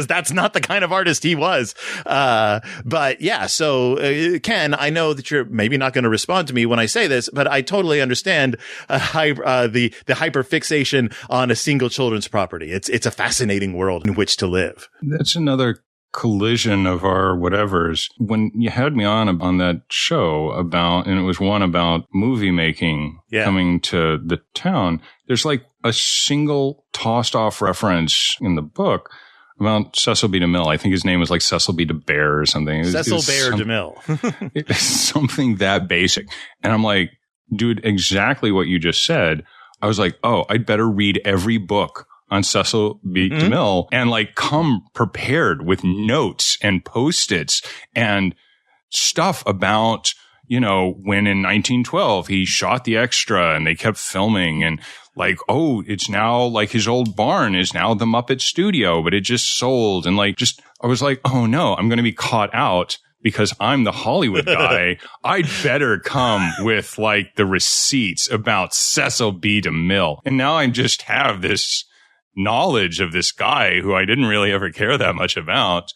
that's not the kind of artist he was. But yeah, so Ken, I know that you're maybe not going to respond to me when I say this, but I totally understand the hyperfixation on a single children's property. It's a fascinating world in which to live. That's another collision of our whatevers. When you had me on that show and it was one about movie making coming to the town, there's like a single tossed off reference in the book about Cecil B. DeMille. I think his name was like Cecil B. DeBear or something. Cecil Bear DeMille. It's something that basic. And I'm like, dude, exactly what you just said. I was like, oh, I'd better read every book on Cecil B. DeMille and like come prepared with notes and Post-its and stuff about, when in 1912 he shot the extra and they kept filming, and like, oh, it's now like his old barn is now the Muppet Studio, but it just sold. And like, I was like, oh no, I'm going to be caught out because I'm the Hollywood guy. I'd better come with like the receipts about Cecil B. DeMille. And now I just have this knowledge of this guy who I didn't really ever care that much about,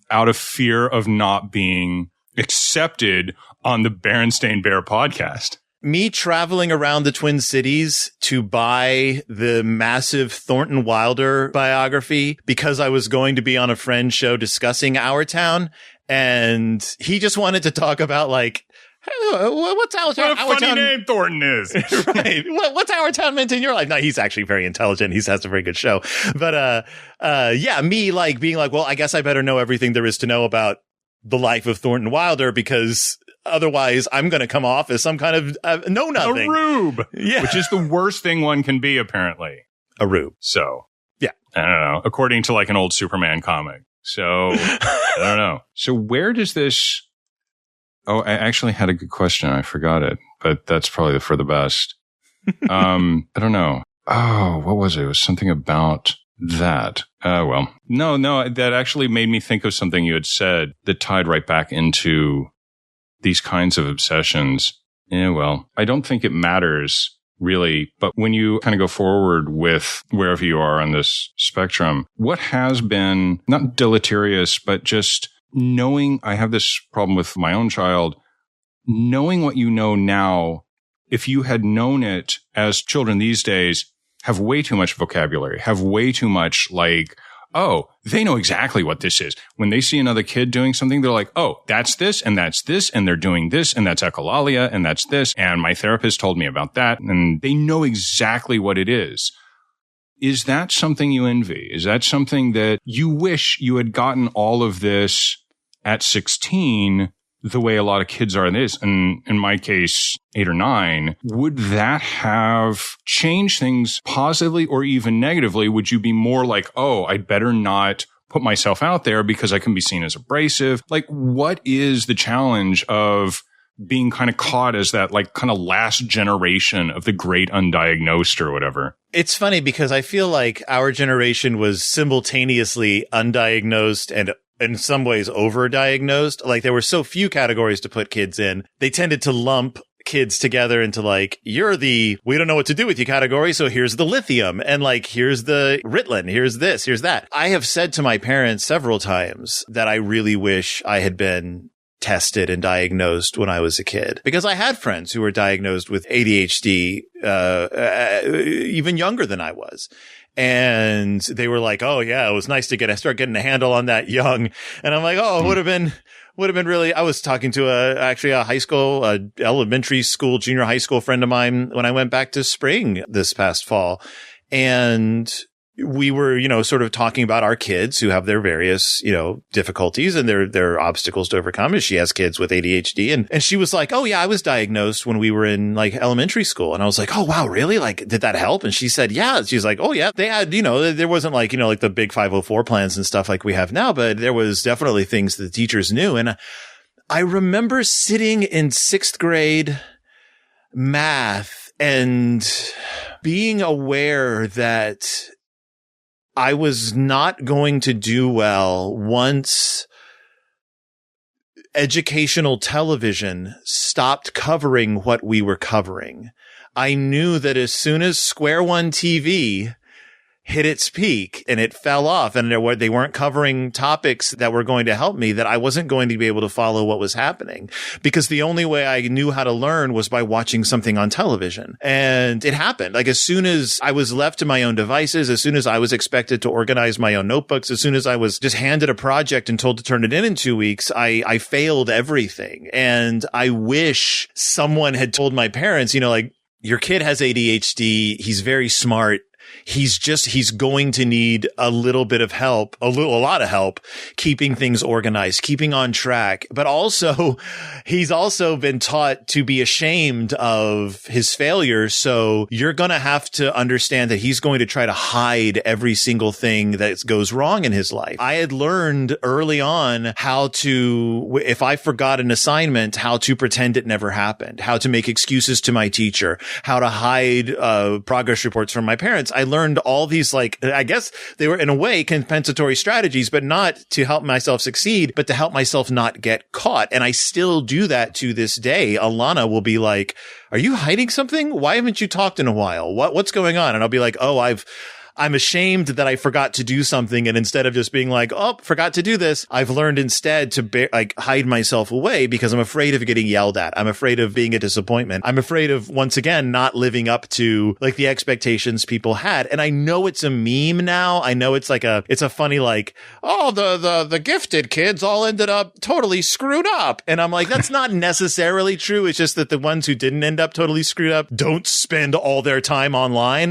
out of fear of not being accepted on the Berenstain Bear podcast. Me traveling around the Twin Cities to buy the massive Thornton Wilder biography because I was going to be on a Friend show discussing Our Town, and he just wanted to talk about like, what's Our Town? What a funny name Thornton is. Right. What's Our Town meant in your life? No, he's actually very intelligent. He has a very good show. But me like being like, well, I guess I better know everything there is to know about the life of Thornton Wilder, because otherwise I'm going to come off as some kind of know-nothing. A rube. Yeah. Which is the worst thing one can be, apparently. A rube. So. Yeah. I don't know. According to like an old Superman comic. So, I don't know. So where does this... Oh, I actually had a good question. I forgot it, but that's probably for the best. I don't know. Oh, what was it? It was something about that. No, that actually made me think of something you had said that tied right back into these kinds of obsessions. I don't think it matters really, but when you kind of go forward with wherever you are on this spectrum, what has been not deleterious, but just knowing, I have this problem with my own child, knowing what you know now, if you had known it as children these days, have way too much vocabulary, have way too much like, oh, they know exactly what this is. When they see another kid doing something, they're like, oh, that's this, and they're doing this, and that's echolalia, and that's this, and my therapist told me about that, and they know exactly what it is. Is that something you envy? Is that something that you wish you had gotten all of this at 16 the way a lot of kids are in this, and in my case, 8 or 9, would that have changed things positively or even negatively? Would you be more like, oh, I'd better not put myself out there because I can be seen as abrasive? Like, what is the challenge of being kind of caught as that like kind of last generation of the great undiagnosed or whatever? It's funny because I feel like our generation was simultaneously undiagnosed and in some ways overdiagnosed. Like there were so few categories to put kids in. They tended to lump kids together into like, you're the we don't know what to do with you category, so here's the lithium, and like here's the Ritalin, here's this, here's that. I have said to my parents several times that I really wish I had been tested and diagnosed when I was a kid, because I had friends who were diagnosed with ADHD even younger than I was. And they were like, oh yeah, it was nice to start getting a handle on that young. And I'm like, oh, it would have been really, I was talking to a high school, elementary school, junior high school friend of mine when I went back to Spring this past fall. And we were, sort of talking about our kids who have their various, difficulties and their obstacles to overcome. And she has kids with ADHD. And she was like, oh yeah, I was diagnosed when we were in like elementary school. And I was like, oh wow, really? Like, did that help? And she said, yeah. She's like, oh yeah, they had, there wasn't like, like the big 504 plans and stuff like we have now, but there was definitely things the teachers knew. And I remember sitting in 6th grade math and being aware that I was not going to do well once educational television stopped covering what we were covering. I knew that as soon as Square One TV hit its peak and it fell off and they weren't covering topics that were going to help me, that I wasn't going to be able to follow what was happening, because the only way I knew how to learn was by watching something on television. And it happened. Like as soon as I was left to my own devices, as soon as I was expected to organize my own notebooks, as soon as I was just handed a project and told to turn it in 2 weeks, I failed everything. And I wish someone had told my parents, like, your kid has ADHD. He's very smart. He's going to need a little bit of help, a lot of help keeping things organized, keeping on track. But also, he's also been taught to be ashamed of his failures. So you're going to have to understand that he's going to try to hide every single thing that goes wrong in his life. I had learned early on how to, if I forgot an assignment, how to pretend it never happened, how to make excuses to my teacher, how to hide progress reports from my parents. I learned all these, like, I guess they were in a way compensatory strategies, but not to help myself succeed, but to help myself not get caught. And I still do that to this day. Alana will be like, are you hiding something? Why haven't you talked in a while? What's going on? And I'll be like, oh, I'm ashamed that I forgot to do something. And instead of just being like, oh, forgot to do this, I've learned instead to hide myself away because I'm afraid of getting yelled at. I'm afraid of being a disappointment. I'm afraid of, once again, not living up to like the expectations people had. And I know it's a meme now. I know it's a funny, like, oh, the gifted kids all ended up totally screwed up. And I'm like, that's not necessarily true. It's just that the ones who didn't end up totally screwed up don't spend all their time online.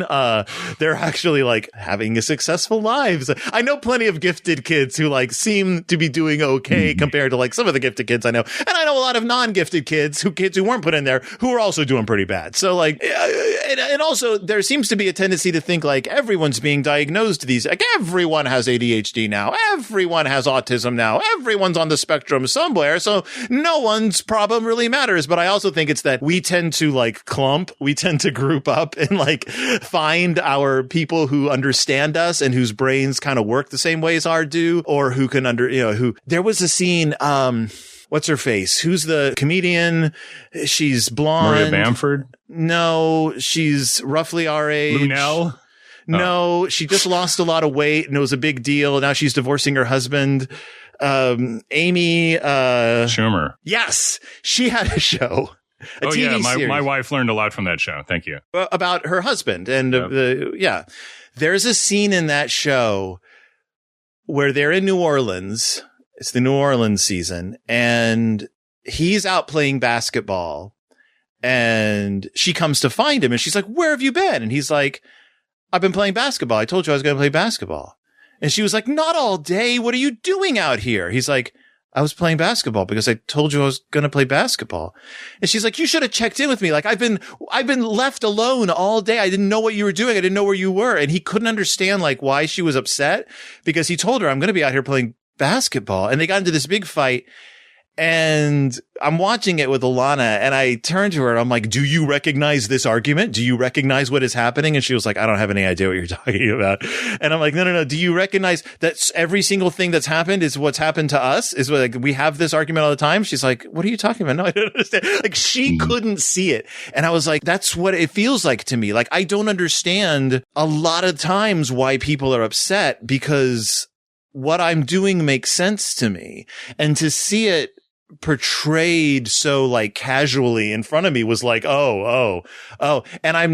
They're actually like having a successful lives. I know plenty of gifted kids who like seem to be doing okay compared to like some of the gifted kids I know. And I know a lot of non-gifted kids who weren't put in there who are also doing pretty bad. So like, and also there seems to be a tendency to think like everyone's being diagnosed like everyone has ADHD now. Everyone has autism now. Everyone's on the spectrum somewhere. So no one's problem really matters. But I also think it's that we tend to like clump. We tend to group up and like find our people who understand us and whose brains kind of work the same way as ours do, or who can who there was a scene, what's her face? Who's the comedian? She's blonde. Maria Bamford? No, she's roughly our age. Lunel? No, she just lost a lot of weight and it was a big deal. Now she's divorcing her husband. Amy, Schumer. Yes. She had a show. My wife learned a lot from that show. Thank you. About her husband. And there's a scene in that show where they're in New Orleans. It's the New Orleans season. And he's out playing basketball. And she comes to find him. And she's like, where have you been? And he's like, I've been playing basketball. I told you I was going to play basketball. And she was like, not all day. What are you doing out here? He's like, I was playing basketball because I told you I was going to play basketball. And she's like, you should have checked in with me. Like I've been left alone all day. I didn't know what you were doing. I didn't know where you were. And he couldn't understand like why she was upset because he told her I'm going to be out here playing basketball. And they got into this big fight. And I'm watching it with Alana and I turned to her and I'm like, do you recognize this argument? Do you recognize what is happening? And she was like, I don't have any idea what you're talking about. And I'm like, no. Do you recognize that every single thing that's happened is what's happened to us? Is like, we have this argument all the time. She's like, what are you talking about? No, I don't understand. Like she couldn't see it. And I was like, that's what it feels like to me. Like I don't understand a lot of times why people are upset because what I'm doing makes sense to me. And to see it portrayed so like casually in front of me was like, oh. And I've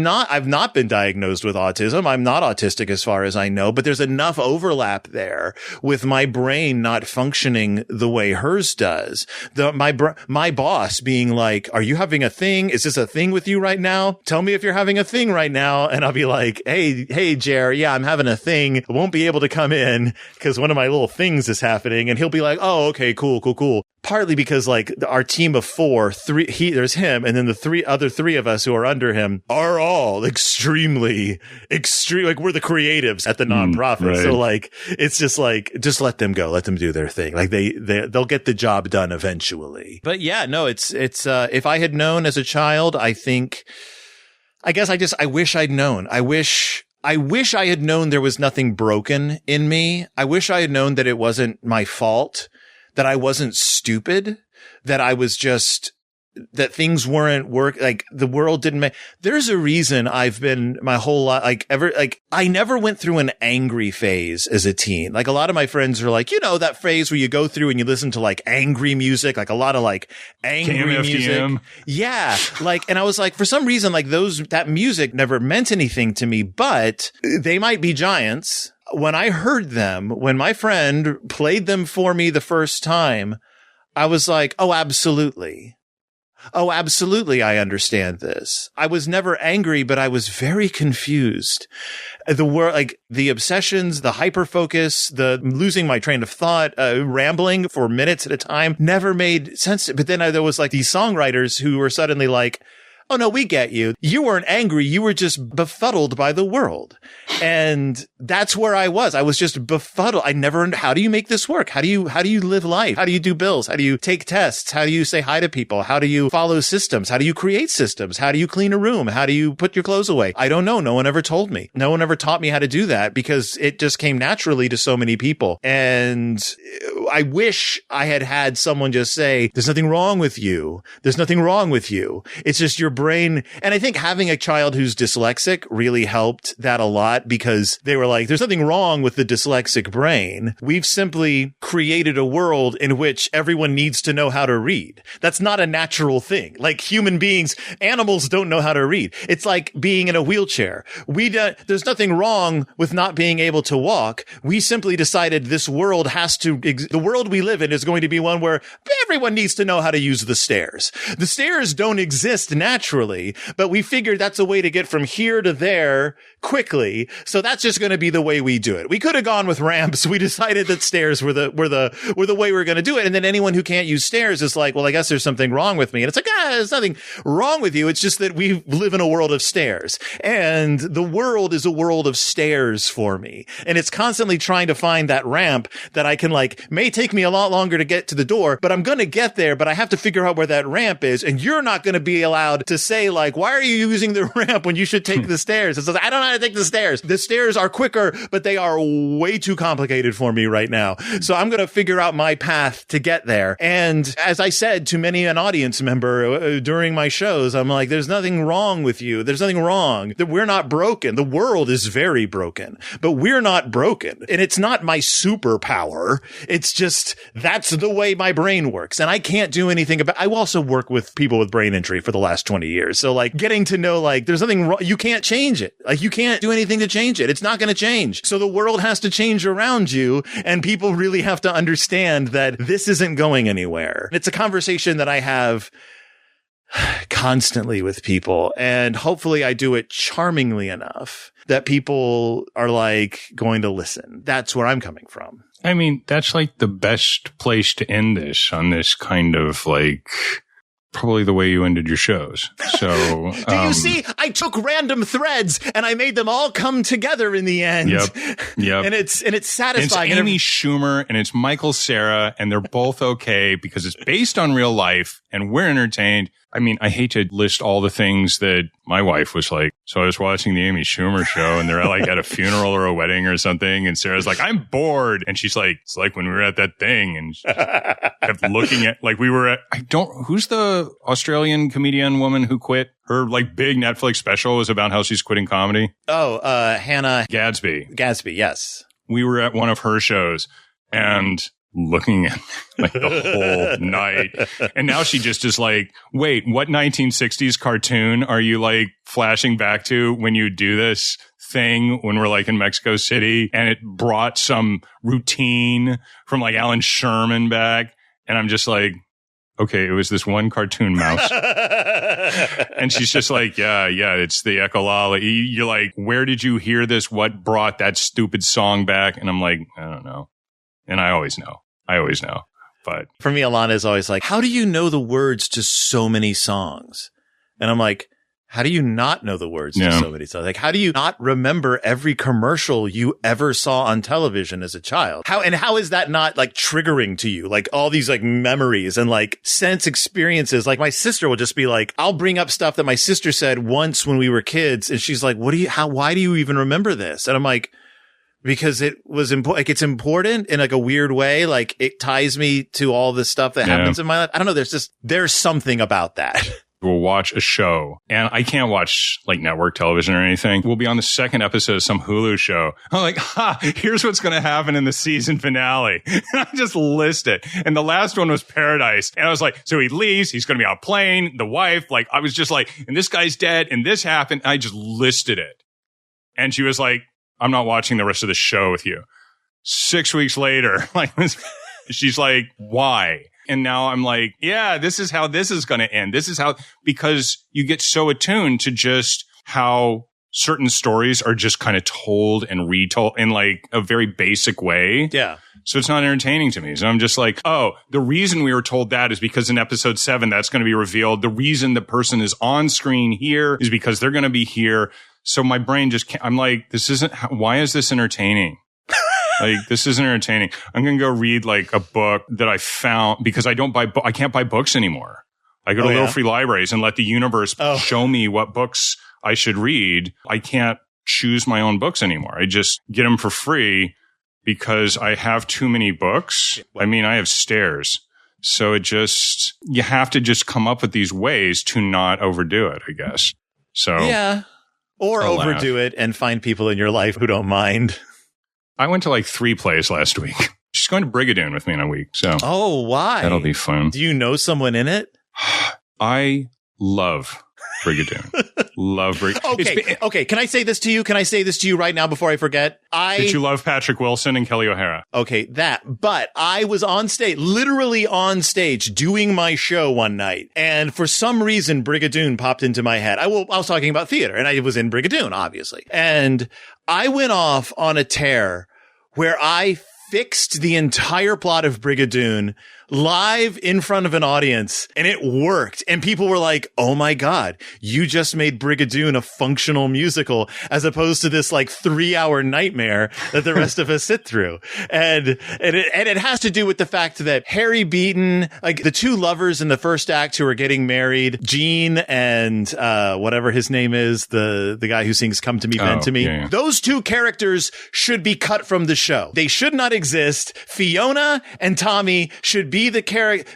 not been diagnosed with autism. I'm not autistic as far as I know, but there's enough overlap there with my brain not functioning the way hers does. My boss being like, are you having a thing? Is this a thing with you right now? Tell me if you're having a thing right now. And I'll be like, hey, Jer, yeah, I'm having a thing. I won't be able to come in because one of my little things is happening. And he'll be like, oh, okay, cool. Partly because like our team of there's him and then the other three of us who are under him are all extreme, like we're the creatives at the nonprofit. Right. So like, it's just like, just let them go, let them do their thing. Like they'll get the job done eventually. But yeah, no, it's if I had known as a child, I wish I'd known. I wish I had known there was nothing broken in me. I wish I had known that it wasn't my fault, that I wasn't stupid, that I was just, that things weren't like the world didn't make. There's a reason I've been my whole life, I never went through an angry phase as a teen. Like a lot of my friends are like, that phase where you go through and you listen to like angry music, like a lot of like angry music. Yeah. Like, and I was like, for some reason, like that music never meant anything to me, but they might be giants. When I heard them, when my friend played them for me the first time, I was like, oh, absolutely. I understand this. I was never angry, but I was very confused. The word, like the obsessions, the hyper-focus, the losing my train of thought, rambling for minutes at a time never made sense. But then there was like these songwriters who were suddenly like, oh, no, we get you. You weren't angry. You were just befuddled by the world. And that's where I was. I was just befuddled. I never, how do you make this work? How do you live life? How do you do bills? How do you take tests? How do you say hi to people? How do you follow systems? How do you create systems? How do you clean a room? How do you put your clothes away? I don't know. No one ever told me. No one ever taught me how to do that because it just came naturally to so many people. And I wish I had someone just say, there's nothing wrong with you. There's nothing wrong with you. It's just your brain. And I think having a child who's dyslexic really helped that a lot because they were like, there's nothing wrong with the dyslexic brain. We've simply created a world in which everyone needs to know how to read. That's not a natural thing. Like human beings, animals don't know how to read. It's like being in a wheelchair. There's nothing wrong with not being able to walk. We simply decided this world the world we live in is going to be one where everyone needs to know how to use the stairs. The stairs don't exist naturally, but we figured that's a way to get from here to there quickly. So that's just going to be the way we do it. We could have gone with ramps. We decided that stairs were the way we were going to do it. And then anyone who can't use stairs is like, well, I guess there's something wrong with me. And it's like, there's nothing wrong with you. It's just that we live in a world of stairs and the world is a world of stairs for me. And it's constantly trying to find that ramp that I can may take me a lot longer to get to the door, but I'm going to get there, but I have to figure out where that ramp is. And you're not going to be allowed to say why are you using the ramp when you should take the stairs? It's like, I don't know how to take the stairs. The stairs are quicker, but they are way too complicated for me right now. So I'm going to figure out my path to get there. And as I said to many an audience member during my shows, I'm like, there's nothing wrong with you. There's nothing wrong. That we're not broken. The world is very broken, but we're not broken. And it's not my superpower. It's just, that's the way my brain works. And I can't do anything about, I also work with people with brain injury for the last 20 years. So getting to know, there's nothing wrong. You can't change it. You can't do anything to change it. It's not going to change. So the world has to change around you. And people really have to understand that this isn't going anywhere. It's a conversation that I have constantly with people. And hopefully I do it charmingly enough that people are like going to listen. That's where I'm coming from. I mean, that's like the best place to end this on this kind of like probably the way you ended your shows. So do you see? I took random threads and I made them all come together in the end. Yep. And it's satisfying. It's Amy Schumer and it's Michael Cera, and they're both okay because it's based on real life and we're entertained. I mean, I hate to list all the things that my wife was like. So I was watching the Amy Schumer show and they're like at a funeral or a wedding or something. And Sarah's like, I'm bored. And she's like, it's like when we were at that thing. And she kept looking at like we were at, who's the Australian comedian woman who quit? Her like big Netflix special was about how she's quitting comedy. Oh, Hannah Gadsby. Yes. We were at one of her shows and looking at like the whole night. And now she just is like, wait, what 1960s cartoon are you like flashing back to when you do this thing when we're like in Mexico City? And it brought some routine from like Alan Sherman back. And I'm just like, okay, it was this one cartoon mouse. And she's just like, yeah, it's the Ecolala. You're like, where did you hear this? What brought that stupid song back? And I'm like, I don't know. And I always know. But for me, Alana is always like, how do you know the words to so many songs? And I'm like, how do you not know the words to so many songs? Like, how do you not remember every commercial you ever saw on television as a child? How is that not like triggering to you? Like all these like memories and like sense experiences. Like my sister will just be like, I'll bring up stuff that my sister said once when we were kids. And she's like, why do you even remember this? And I'm like, because it was important. Like it's important in like a weird way. Like it ties me to all the stuff that happens in my life. I don't know. There's something about that. We'll watch a show and I can't watch like network television or anything. We'll be on the second episode of some Hulu show. I'm like, here's what's going to happen in the season finale. And I just list it. And the last one was Paradise. And I was like, so he leaves. He's going to be on a plane. The wife, like I was just like, and this guy's dead and this happened. And I just listed it. And she was like, I'm not watching the rest of the show with you. 6 weeks later, like she's like, why? And now I'm like, yeah, this is how this is going to end. This is how, because you get so attuned to just how certain stories are just kind of told and retold in like a very basic way. Yeah. So it's not entertaining to me. So I'm just like, oh, the reason we were told that is because in episode 7, that's going to be revealed. The reason the person is on screen here is because they're going to be here. So my brain just can't, I'm like, why is this entertaining? Like, this isn't entertaining. I'm going to go read like a book that I found because I can't buy books anymore. I go to little free libraries and let the universe show me what books I should read. I can't choose my own books anymore. I just get them for free because I have too many books. I mean, I have stairs. So you have to just come up with these ways to not overdo it, I guess. So yeah. Or overdo it and find people in your life who don't mind. I went to like 3 plays last week. She's going to Brigadoon with me in a week. So why? That'll be fun. Do you know someone in it? I love Brigadoon. Love Brigadoon. Okay. Can I say this to you? Can I say this to you right now before I forget? Did you love Patrick Wilson and Kelly O'Hara? Okay, but I was on stage, literally on stage, doing my show one night. And for some reason, Brigadoon popped into my head. I was talking about theater and I was in Brigadoon, obviously. And I went off on a tear where I fixed the entire plot of Brigadoon live in front of an audience, and it worked. And people were like, oh my God, you just made Brigadoon a functional musical as opposed to this like 3-hour nightmare that the rest of us sit through. And it has to do with the fact that Harry Beaton, like the 2 lovers in the first act who are getting married, Gene and whatever his name is, the guy who sings Come to Me, Bend to Me. Yeah. Those 2 characters should be cut from the show. They should not exist. Fiona and Tommy should be the character.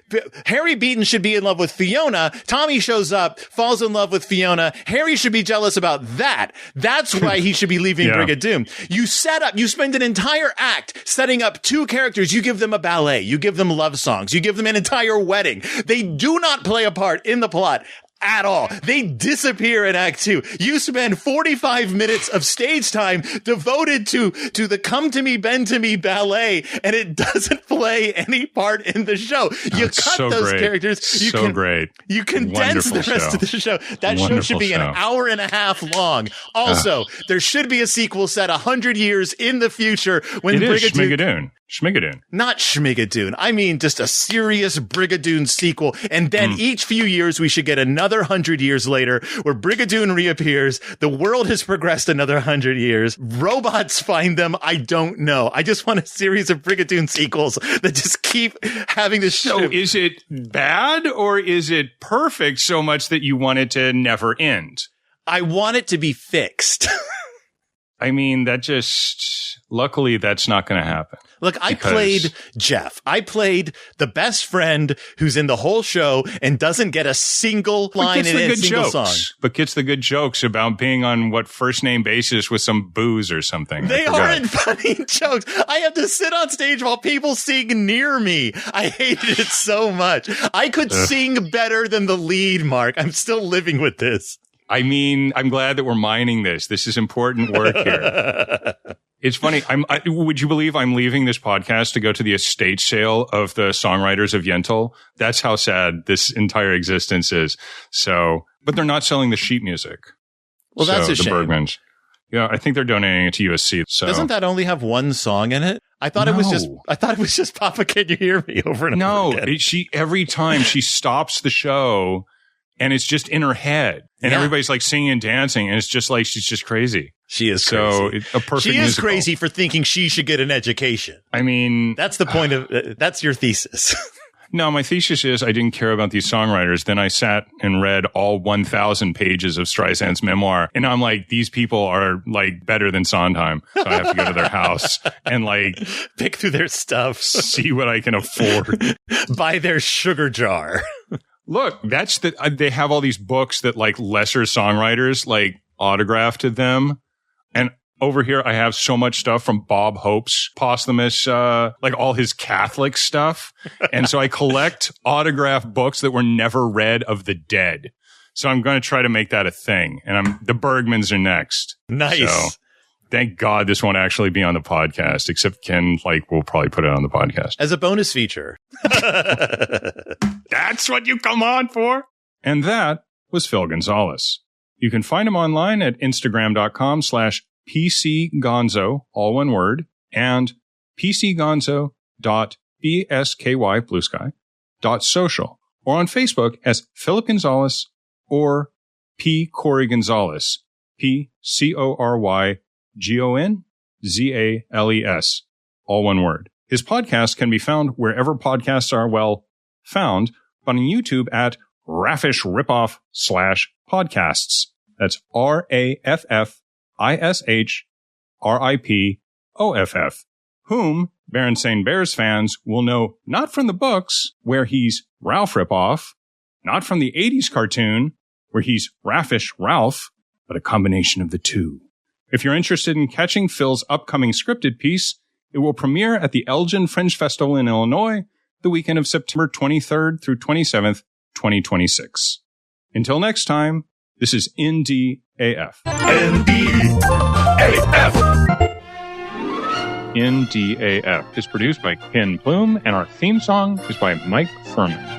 Harry Beaton should be in love with Fiona. Tommy shows up, falls in love with Fiona. Harry should be jealous about that. That's why he should be leaving Brigadoon. You spend an entire act setting up 2 characters. You give them a ballet. You give them love songs. You give them an entire wedding. They do not play a part in the plot at all. They disappear in Act 2. You spend 45 minutes of stage time devoted to the Come to Me, Bend to Me ballet, and it doesn't play any part in the show. You cut those characters. Great. You condense the rest of the show. That show should be an hour and a half long. Also, there should be a sequel set 100 years in the future when Schmigadoon. Not Schmigadoon. I mean, just a serious Brigadoon sequel. And then each few years, we should get another 100 years later where Brigadoon reappears. The world has progressed another 100 years. Robots find them. I don't know. I just want a series of Brigadoon sequels that just keep having this show. So is it bad or is it perfect so much that you want it to never end? I want it to be fixed. I mean, luckily that's not going to happen. Look, I played Jeff. I played the best friend who's in the whole show and doesn't get a single line in a single song. But gets the good jokes about being on first name basis with some booze or something. They aren't funny jokes. I have to sit on stage while people sing near me. I hated it so much. I could sing better than the lead, Mark. I'm still living with this. I mean, I'm glad that we're mining this. This is important work here. It's funny. Would you believe I'm leaving this podcast to go to the estate sale of the songwriters of Yentl? That's how sad this entire existence is. So, but they're not selling the sheet music. Well, that's a shame. The Bergmans. Yeah, I think they're donating it to USC. So. Doesn't that only have one song in it? I thought it was just Papa, Can You Hear Me over and over again. No, every time she stops the show and it's just in her head and everybody's like singing and dancing and it's just like, she's just crazy. She is crazy. So a perfect She is musical. crazy for thinking she should get an education. I mean, that's the point of, that's your thesis. No, my thesis is I didn't care about these songwriters. Then I sat and read all 1,000 pages of Streisand's memoir. And I'm like, these people are like better than Sondheim. So I have to go to their house and like pick through their stuff, see what I can afford. Buy their sugar jar. Look, they have all these books that like lesser songwriters like autograph to them. And over here, I have so much stuff from Bob Hope's posthumous, like all his Catholic stuff. And so I collect autographed books that were never read of the dead. So I'm going to try to make that a thing. And the Bergmans are next. Nice. So thank God this won't actually be on the podcast, except Ken, will probably put it on the podcast. As a bonus feature. That's what you come on for. And that was Phil Gonzales. You can find him online at Instagram.com/PCGonzo, all one word, and PCGonzo.BSKY, blue sky, .social, or on Facebook as Philip Gonzales or P. Corey Gonzales, PCORYGONZALES, all one word. His podcast can be found wherever podcasts are, found, but on YouTube at Raffish Ripoff /podcasts. That's RAFFISHRIPOFF, whom Berenstain Bears fans will know not from the books, where he's Ralph Ripoff, not from the 80s cartoon, where he's Raffish Ralph, but a combination of the two. If you're interested in catching Phil's upcoming scripted piece, it will premiere at the Elgin Fringe Festival in Illinois the weekend of September 23rd through 27th, 2026. Until next time, this is NDAF. NDAF. NDAF is produced by Ken Plume, and our theme song is by Mike Furman.